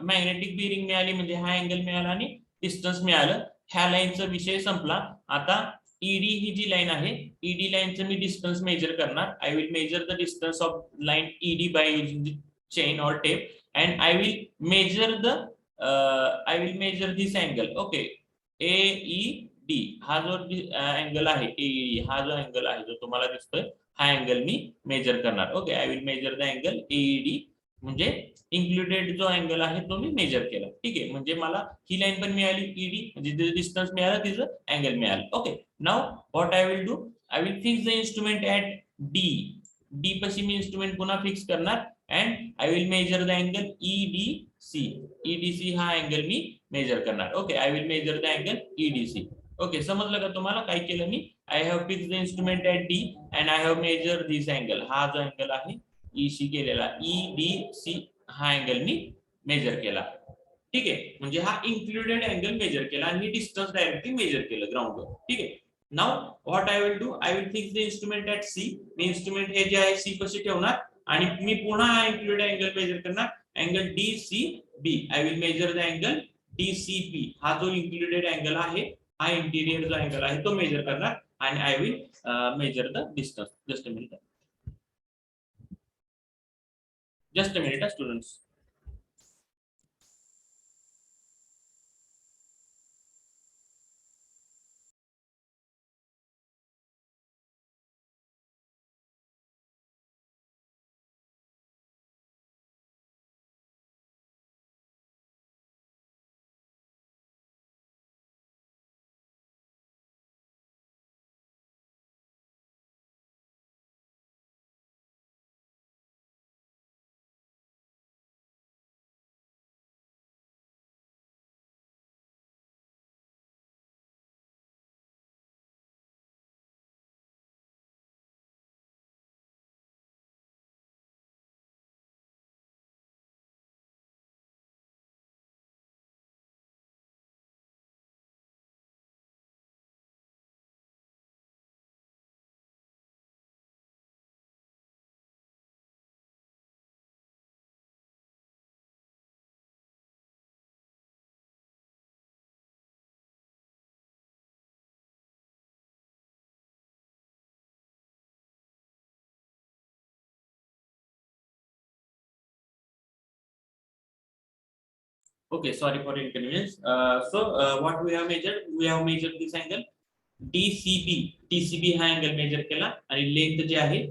B: मॅग्नेटिक बेरिंग मिळाली म्हणजे हा अँगल मिळाला आणि डिस्टन्स मिळालं, ह्या लाईनचा विषय संपला. आता ईडी ही जी लाईन आहे, ईडी लाईनचं मी डिस्टन्स मेजर करणार. I will measure the distance of line ED by using the chain or tape and I will measure this angle. Okay, AED हा जो अँगल आहे, AED हा जो अँगल आहे जो तुम्हाला दिसतोय, हा अँगल मी मेजर करणार. Okay, I will measure the angle AED, म्हणजे इन्क्लुडेड जो अँगल आहे तो मी मेजर केला. ठीक आहे, म्हणजे मला ही लाईन पण मिळाली ईडी, म्हणजे तिचं डिस्टन्स मिळालं, तिचं अँगल मिळालं. Okay, now what I will do, I will fix the instrument at D. D पाशी मी इन्स्ट्रुमेंट पुन्हा फिक्स करणार and I will measure the angle EDC. EDC हा अँगल मी मेजर करणार. Okay, I will measure the angle EDC. Okay, समजलं का तुम्हाला काय केलं मी, I have fix the instrument at D and I have measure this angle. हा जो अँगल आहे EC केलेला, EDC हा अँगल मी मेजर केला. ठीक आहे, म्हणजे हा इन्क्लुडेड अँगल मेजर केला आणि डिस्टन्स डायरेक्टली मेजर केलं ग्राउंडवर. ठीक आहे, now what I will do, I will fix the instrument at C. मी इन्स्ट्रुमेंट हे जे आहे सी पाशी ठेवणार आणि मी पुन्हा हा इन्क्लुडेड अँगल मेजर करणार, angle DCB. I will measure the angle DCB. हा जो इन्क्लुडेड अँगल आहे, हा इंटिरियर जो अँगल आहे तो मेजर करणार and I will measure the distance. Just a minute. Just a minute, students. Okay, sorry for inconvenience. What we have measured? We have measured this angle DCB. TCB हा angle measure केला आणि length जी आहे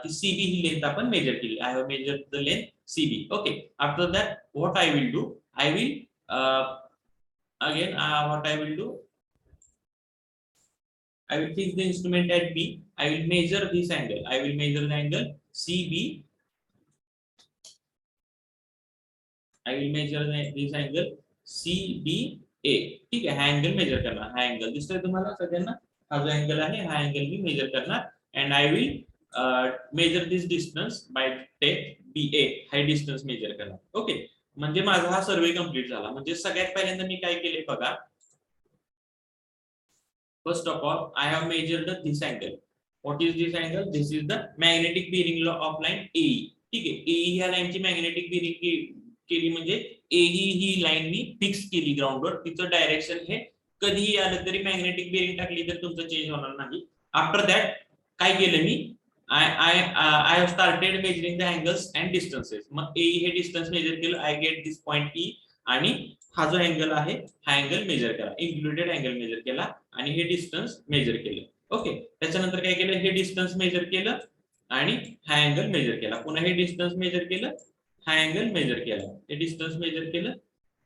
B: ती CB ही length आपण measure केली. I have measured the length CB. Okay. After that, what I will do? I will what I will do? I will fix the instrument at B. I will measure this angle. I will measure the angle CB. I will measure this angle CBA. ठीक आहे, हा angle major करणार. हा angle दिसतोय तुम्हाला सगळ्यांना? हा जो अँगल आहे हा अँगल मी मेजर करणार and I will measure this distance by take BA. हा डिस्टन्स मेजर करणार. ओके, म्हणजे माझा हा सर्वे कंप्लीट झाला. म्हणजे सगळ्यात पहिल्यांदा मी काय केले बघा. First of all, I have measured this angle. What is this angle? This is the magnetic bearing of line AE. ठीक आहे, AE ह्या लाईनची मॅग्नेटिक बेरिंग केली म्हणजे AE ही लाईन मी फिक्स केली ग्राउंडवर. तिचं डायरेक्शन हे कधीही आलं तरी मॅग्नेटिक बेरिंग टाकली तर तुमचं चेंज होणार नाही. आफ्टर दॅट काय केलं मी? I have started measuring the angles and distances. मग AE हे डिस्टन्स मेजर केलं. I get this point E आणि हा जो अँगल आहे हा अँगल मेजर केला, इन्क्लुडेड अँगल मेजर केला आणि हे डिस्टन्स मेजर केलं. ओके, त्याच्यानंतर काय केलं? हे डिस्टन्स मेजर केलं आणि हा अँगल मेजर केला. पुन्हा हे डिस्टन्स मेजर केलं, हा अँगल मेजर केला. हे डिस्टन्स मेजर केलं,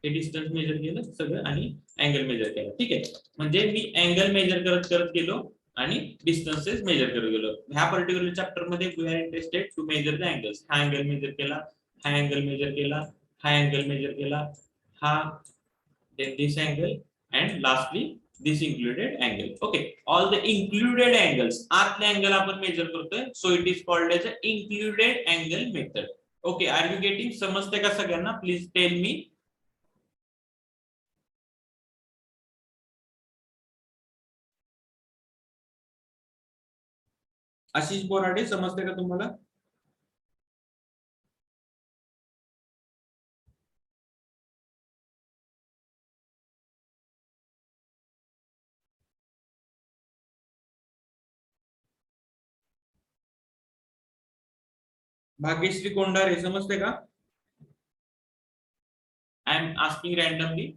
B: हे डिस्टन्स मेजर केलं सगळं आणि अँगल मेजर केला. ठीक आहे, म्हणजे मी अँगल मेजर करत करत गेलो आणि डिस्टन्सेस मेजर करत गेलो. ह्या पर्टिक्युलर चॅप्टर मध्ये we are interested to measure the angles. हा अँगल मेजर केला, हा अँगल मेजर केला, हा अँगल मेजर केला, हा, then this angle, and lastly this included angle. Okay, all the included angles, आतले angle आपण मेजर करतोय, so it is called as a included angle method. Okay, are you getting? समजते का सगळ्यांना? Please tell me. Ashish Borade, समजते का तुम्हाला? भाग्यश्री कोंडारे, समजते का? I am asking randomly.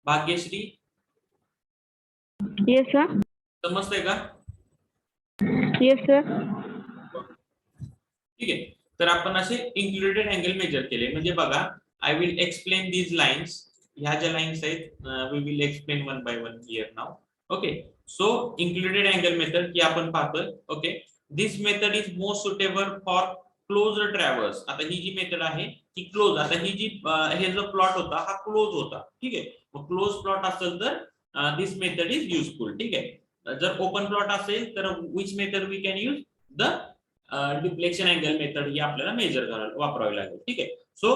B: Bhagyashree,
C: Yes, sir.
B: समजते का?
C: Yes, sir.
B: ठीक आहे, तर आपण असे इन्क्लुडेड अँगल मेजर केले. म्हणजे बघा, I will explain these lines. ह्या ज्या लाईन्स आहेत we will explain one by one here now. Okay, so included angle method की आपण पाहतोय. Okay, this method is most suitable for closed traverse. आता ही जी मेथड आहे ती क्लोज, आता ही जी हे जो प्लॉट होता हा क्लोज होता. ठीक आहे, मग क्लोज प्लॉट असेल तर दिस मेथड इज युजफुल. ठीक आहे, जर ओपन प्लॉट असेल तर which method we can use? The deflection angle method ही आपल्याला मेजर करायला वापरावी लागेल. ठीक आहे, so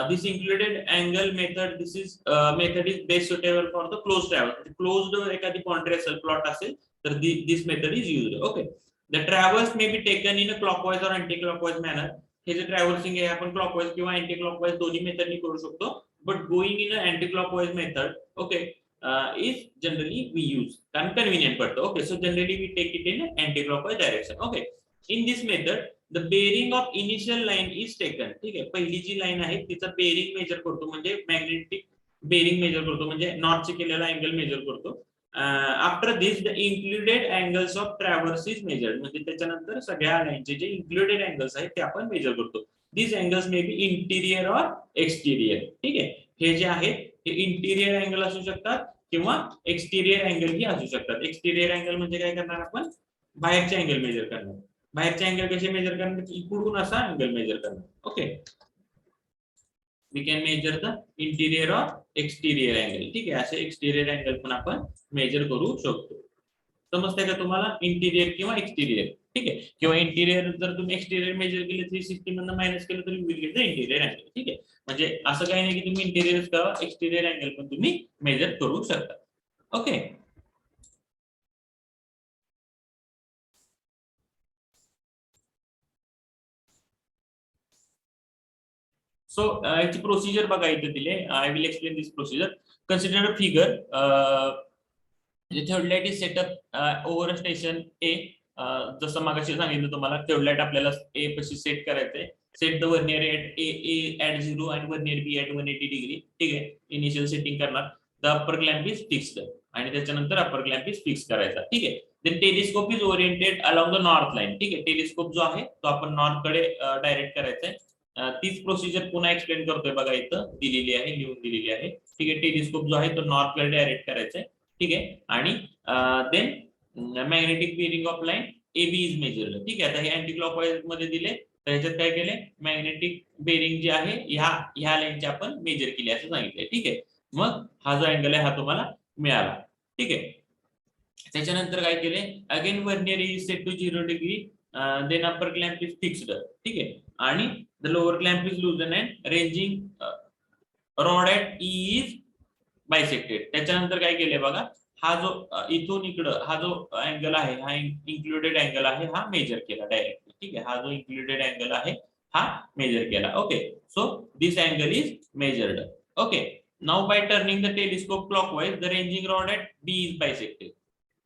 B: this included angle method, this is method is best suitable for the close traverse. Closed एखादी बाउंड्री असेल, प्लॉट असेल तर this method is used. Okay, the traverse may be taken in a clockwise or anti clockwise manner. हे जे ट्रॅव्हर्सिंग आहे आपण clockwise किंवा anti clockwise दोन्ही मेथडनी करू शकतो. but going in an anti-clockwise method, okay, is generally we use and convenient पडतं. Okay, so generally we take it in an anti-clockwise direction. Okay, in this method the bearing of initial line is taken. ठीक आहे, पहिली जी line आहे तिचा bearing major करतो, म्हणजे magnetic bearing major करतो, म्हणजे नॉर्थ केलेला अँगल मेजर करतो. After this the included angles of traverse is measured, म्हणजे त्याच्यानंतर सगळ्या लाईनचे जे इन्क्लुडेड अँगल्स आहेत ते आपण मेजर करतो. दिस अँगल्स मे बी इंटिरियर और एक्सटिरियर. ठीक आहे, हे जे आहेत हे इंटिरियर अँगल असू शकतात किंवा एक्सटिरियर अँगल ही असू शकतात. एक्सटिरियर अँगल म्हणजे काय करणार आपण, बाहेरचे अँगल मेजर करणार. बाहेरचे अँगल कसे मेजर करणार, इकडून असा अँगल मेजर करणार. Okay, we can measure the interior or exterior angle. ठीक आहे, असे एक्सटिरियर अँगल पण आपण मेजर करू शकतो. समजतंय का तुम्हाला, इंटिरियर किंवा एक्सटिरियर. ठीक आहे, किंवा इंटिरियर जर तुम्ही एक्सटिरियर मेजर केले 360 मधून मायनस केलं तरी will get the interior angle. ठीक आहे, म्हणजे असं काही नाही की तुम्ही इंटिरियर करा, एक्सटिरियर अँगल पण तुम्ही मेजर करू शकता. ओके, सो याची प्रोसिजर बघा इथे दिले. I will explain this procedure. Consider a figure. Third is setup over station A. जसं मागाशी सांगितलं तुम्हाला, थर्ड आपल्याला ए पशी सेट करायचंय. Set the vernier at A at 0 आणि वर्नियर बी ॲट 180 डिग्री. ठीक आहे, इनिशियल सेटिंग करणार. The upper clamp is fixed आणि त्याच्यानंतर अपर क्लॅम्प इज फिक्स करायचा. ठीक आहे, then telescope is oriented along the north line. ठीक आहे, टेलिस्कोप जो आहे तो आपण नॉर्थ कडे डायरेक्ट करायचा आहे. तीच प्रोसिजर पुन्हा एक्सप्लेन करतोय बघा, इथं दिलेली आहे, लिहून दिलेली आहे. ठीक आहे, टेलिस्कोप जो आहे तो नॉर्थ कडे डायरेक्ट करायचा आहे. ठीक आहे, आणि then magnetic bearing of line AB is measured. ठीक आहे, आता हे अँटी क्लॉकवाईज मध्ये दिले, तर ह्याच्यात काय केले, मॅग्नेटिक बेरिंग जे आहे ह्या लाईनचे आपण मेजर केले असं सांगितलंय. ठीक आहे, मग हा जो अँगल आहे हा तुम्हाला मिळाला. ठीक आहे, त्याच्यानंतर काय केले, again vernier is set to 0 degree, then upper clamp is fixed. ठीक आहे, आणि the lower clamp is loosen and ranging rod at E is bisected. त्याच्यानंतर काय केले बघा, हा जो इथून इकडं हा जो अँगल आहे, हा इन्क्लुडेड अँगल आहे, हा मेजर केला डायरेक्टली. ठीक आहे, हा जो इन्क्लुडेड अँगल आहे हा मेजर केला. Okay, so this angle is measured. Okay, now by turning the telescope clockwise the ranging rod at B is bisected.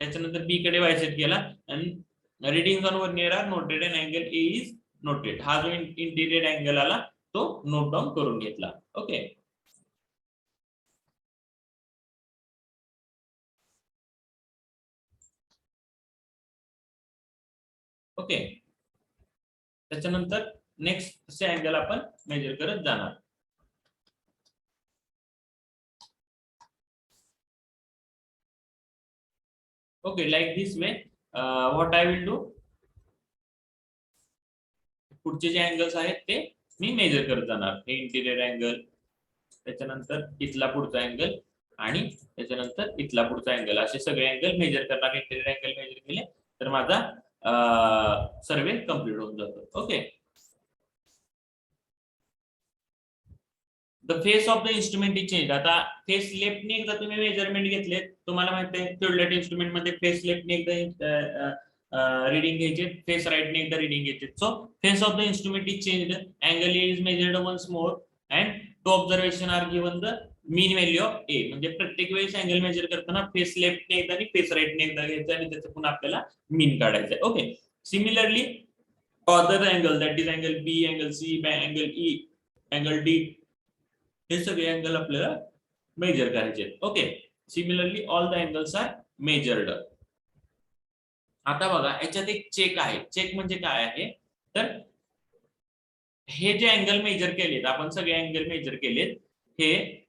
B: त्याच्यानंतर बी कडे बायसेक्ट केला आणि reading on vernier are noted and angle A is noted. हा जो interior angle आला तो note down करून घेतला. ओके, ओके, त्याच्यानंतर नेक्स्ट चे अँगल आपण मेजर करत जाणार. Okay, like this way what I will do, पुढचे जे अँगल्स आहेत ते मी मेजर करत जाणार. हे इंटिरियर अँगल, त्याच्यानंतर इथला पुढचा अँगल आणि त्याच्यानंतर इथला पुढचा अँगल, असे सगळे अँगल मेजर करणार. इंटिरियर अँगल मेजर केले तर माझा सर्वे कम्प्लीट होऊन जातो. Okay, the face of the instrument is change. आता फेस लेफ्टने एकदा तुम्ही मेजरमेंट घेतले, तुम्हाला माहिती आहे थ्योडलाइट इन्स्ट्रुमेंट मध्ये फेस लेफ्टने एकदा रीडिंग घ्यायचे, फेस राईटने एकदा रीडिंग घ्यायचे. So face of the instrument is change, angle A is measured once more and two observation are given the mean value of A. म्हणजे प्रत्येक वेळेस अँगल मेजर करताना फेस लेफ्टने एकदा आणि फेस राईटने एकदा घ्यायचं आणि त्याचं पुन्हा आपल्याला मीन काढायचं आहे. Okay, similarly other angle, that is angle B, angle C, angle E, angle D, हे सगळे अँगल आपल्याला मेजर करायचे. Okay, similarly all the angles are measured. आता बघा याच्यात एक चेक आहे. चेक म्हणजे काय आहे, तर हे जे अँगल मेजर केलेत आपण, सगळे अँगल मेजर केलेत, हे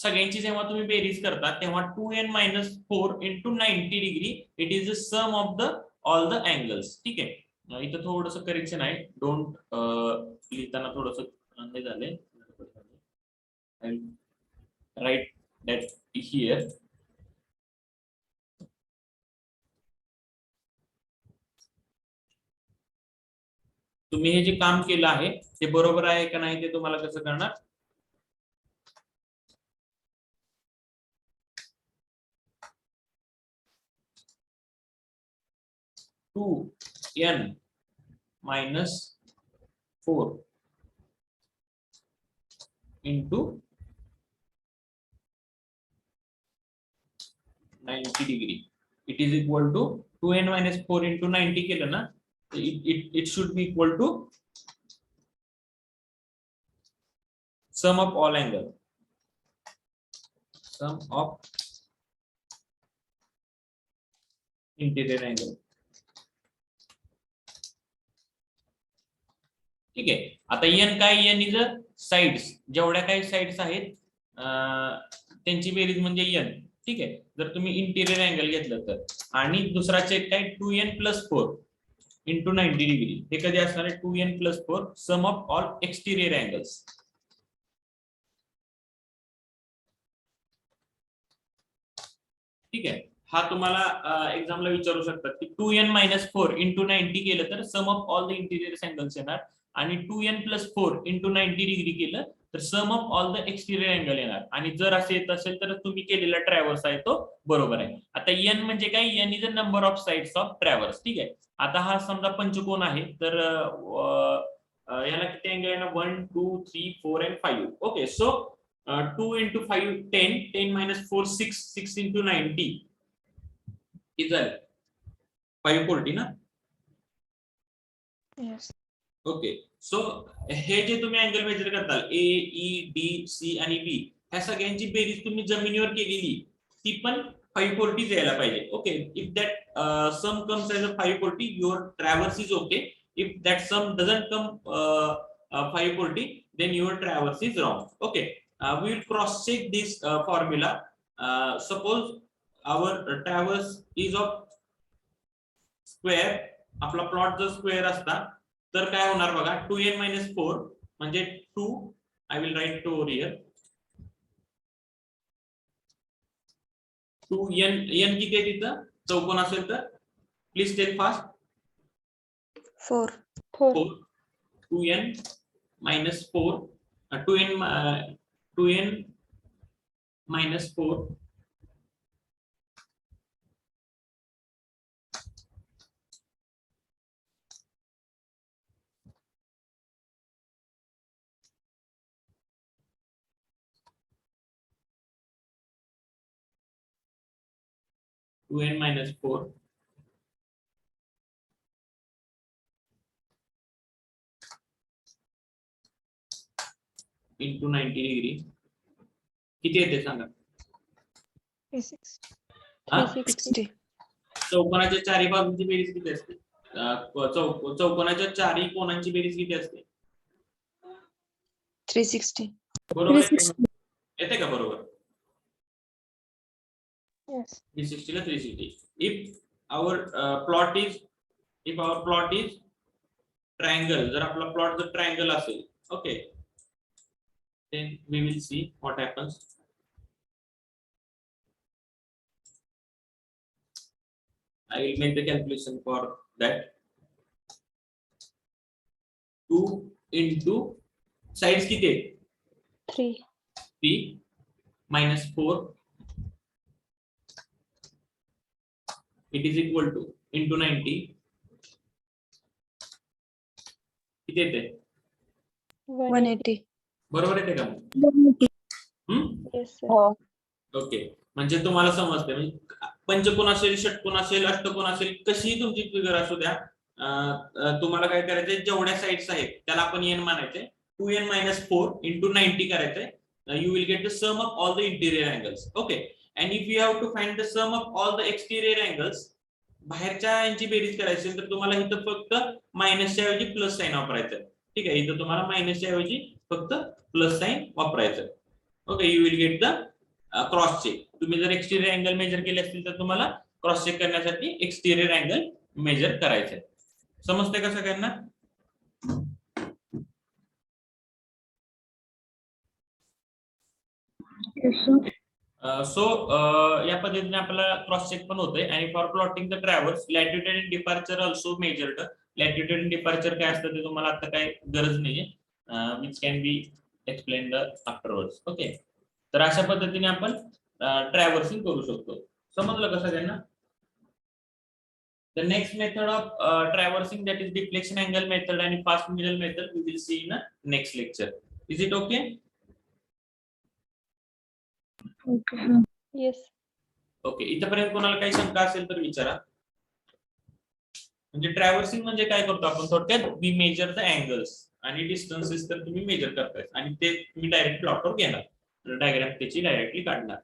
B: सगळ्यांची जेव्हा तुम्ही बेरीज करता तेव्हा 2n-4 into 90 degree it is the sum of the all the angles. ठीक आहे, इथं थोडस करेक्शन आहे, डोंट लिहिताना थोडस हे झाले, राईट दॅट हिअर. तुम्ही हे जे काम केलं आहे ते बरोबर आहे का नाही ते तुम्हाला कसं करणार, 2n-4 into 90 degree. It is equal to 2n minus 4 into 90 केलं ना, it should be equal to sum of all angle. Sum of interior angle. ठीक आहे. आता n काय, n इज साइड्स, जेवढ्या काही साइड्स आहेत त्यांची बेरीज म्हणजे n. ठीक आहे. जर तुम्ही इंटिरियर अँगल घेतलं तर, आणि दुसरा चेक काय 2n + 4 into 90 डिग्री, हे कधी असणार आहे 2n + 4 sum of all exterior angles. ठीक आहे. हा तुम्हाला एक्झामला विचारू शकतात की 2n - 4 into 90 केलं तर sum of all the interior angles येणार, आणि 2n + 4 into 90 डिग्री केलं तर sum of all the एक्सटिरियर angle येणार. आणि जर असे येत असेल तर तुम्ही केलेला ट्रॅव्हर्स आहे तो बरोबर आहे. आता n म्हणजे काय, n is a number of sides of traverse. ठीक आहे. आता हा समजा पंचकोन आहे, तर याला किती अँगल आहे ना, 1 2 3 4 and 5. Okay. So 2 into 5 10, 10 - 4 6, 6 into 90 किती झालं, 540 ना.
C: Yes.
B: ओके. सो हे जे तुम्ही अँगल मेजर करताल ए ई डी सी आणि बी, ह्या सगळ्यांची बेरीज तुम्ही जमिनीवर केलेली ती पण 540 यायला पाहिजे. Okay. If that sum comes as a 540, your traverse is okay. If that sum doesn't come 540, then your traverse is wrong. Okay. We will cross check this formula. Suppose our traverse is of square, आपला plot जर square असता तर काय होणार बघा, 2n - 4 म्हणजे 2, I will write two over here, 2n, n किती आहे तिथं, चौकोन असेल तर please tell fast.
C: 4.
B: 2n - 4, 2n - 4 2n - 4 into 90 degree किती येते सांगा.
C: 360.
B: चौकोनाच्या चारी बाजूंची बेरीज किती असते, चौकोनाच्या चारी कोणांची बेरीज किती असते,
C: 360.
B: बरोबर येते का बरोबर.
C: Yes.
B: 360 ला 360. If our plot is triangle, जर आपला प्लॉट जर ट्रायंगल असेल, okay, then we will see what happens. I will make the calculation for that. 2 into sides किती आहे,
C: 3.
B: 3 - 4, it is equal to into 90 किती येते,
C: 180.
B: बरोबर येते का.
C: Yes, sir.
B: ओके. म्हणजे तुम्हाला समजते, म्हणजे पंचकोन असेल, षटकोन असेल, अष्टकोन असेल, कशीही तुमची फिगर असू द्या, तुम्हाला काय करायचंय, जेवढ्या साइड्स आहेत त्याला आपण n मानायचंय, 2n - 4 into 90 करायचंय. You will get the sum of all the interior angles. Okay. And if you have to find the sum of all the exterior angles, बाहेरच्या यांची बेरीज करायची तर तुम्हाला इथं फक्त मायनसच्या ऐवजी प्लस साइन वापरायचं. ठीक आहे. इथं तुम्हाला मायनसच्या ऐवजी फक्त प्लस साइन वापरायचं. Okay. You will get the cross check. तुम्ही जर एक्सटिरियर अँगल मेजर केले असतील तर तुम्हाला क्रॉस चेक करण्यासाठी एक्सटिरियर अँगल मेजर करायचं. समजते का सगळ्यांना. सो या पद्धतीने आपल्याला क्रॉस चेक पण होते. आणि for plotting the traverse, latitude and departure also measured. Latitude and departure काय असतं ते तुम्हाला आता काय गरज नाहीये, which can be explained afterwards. Okay. तर अशा पद्धतीने आपण ट्रॅव्हर्सिंग करू शकतो. समजलं का सगळ्यांना. The next method of traversing, that is deflection angle method and fast middle method, we will see in the next lecture. Is it okay?
C: Yes.
B: Okay, इथपर्यंत कोणाला काही शंका असेल तर विचारा. म्हणजे ट्रॅव्हर्सिंग म्हणजे काय करतो आपण थोडक्यात, वी मेजर द अँगल्स आणि डिस्टन्सेस तर तुम्ही मेजर करताय आणि ते तुम्ही डायरेक्ट प्लॉटवर घेणार, डायग्राम त्याची डायरेक्टली काढणार.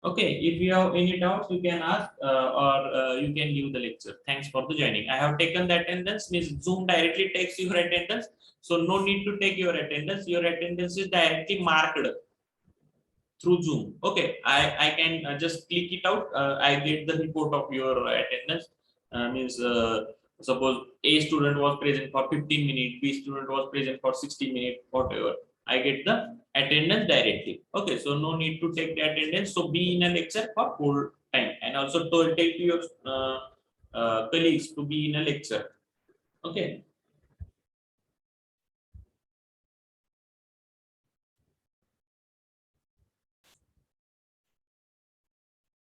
B: Okay, if you have any doubts, you can ask or you can leave the lecture. Thanks for the joining. I have taken the attendance. Means Zoom directly takes your attendance, so no need to take your attendance. Your attendance is directly marked through Zoom. Okay, I can just click it out. I get the report of your attendance. Means suppose A student was present for 15 minutes, B student was present for 60 minutes, whatever. I get the attendance directly. Okay, so no need to take the attendance. So be in a lecture for full time, and also tell to your colleagues to be in a lecture. Okay.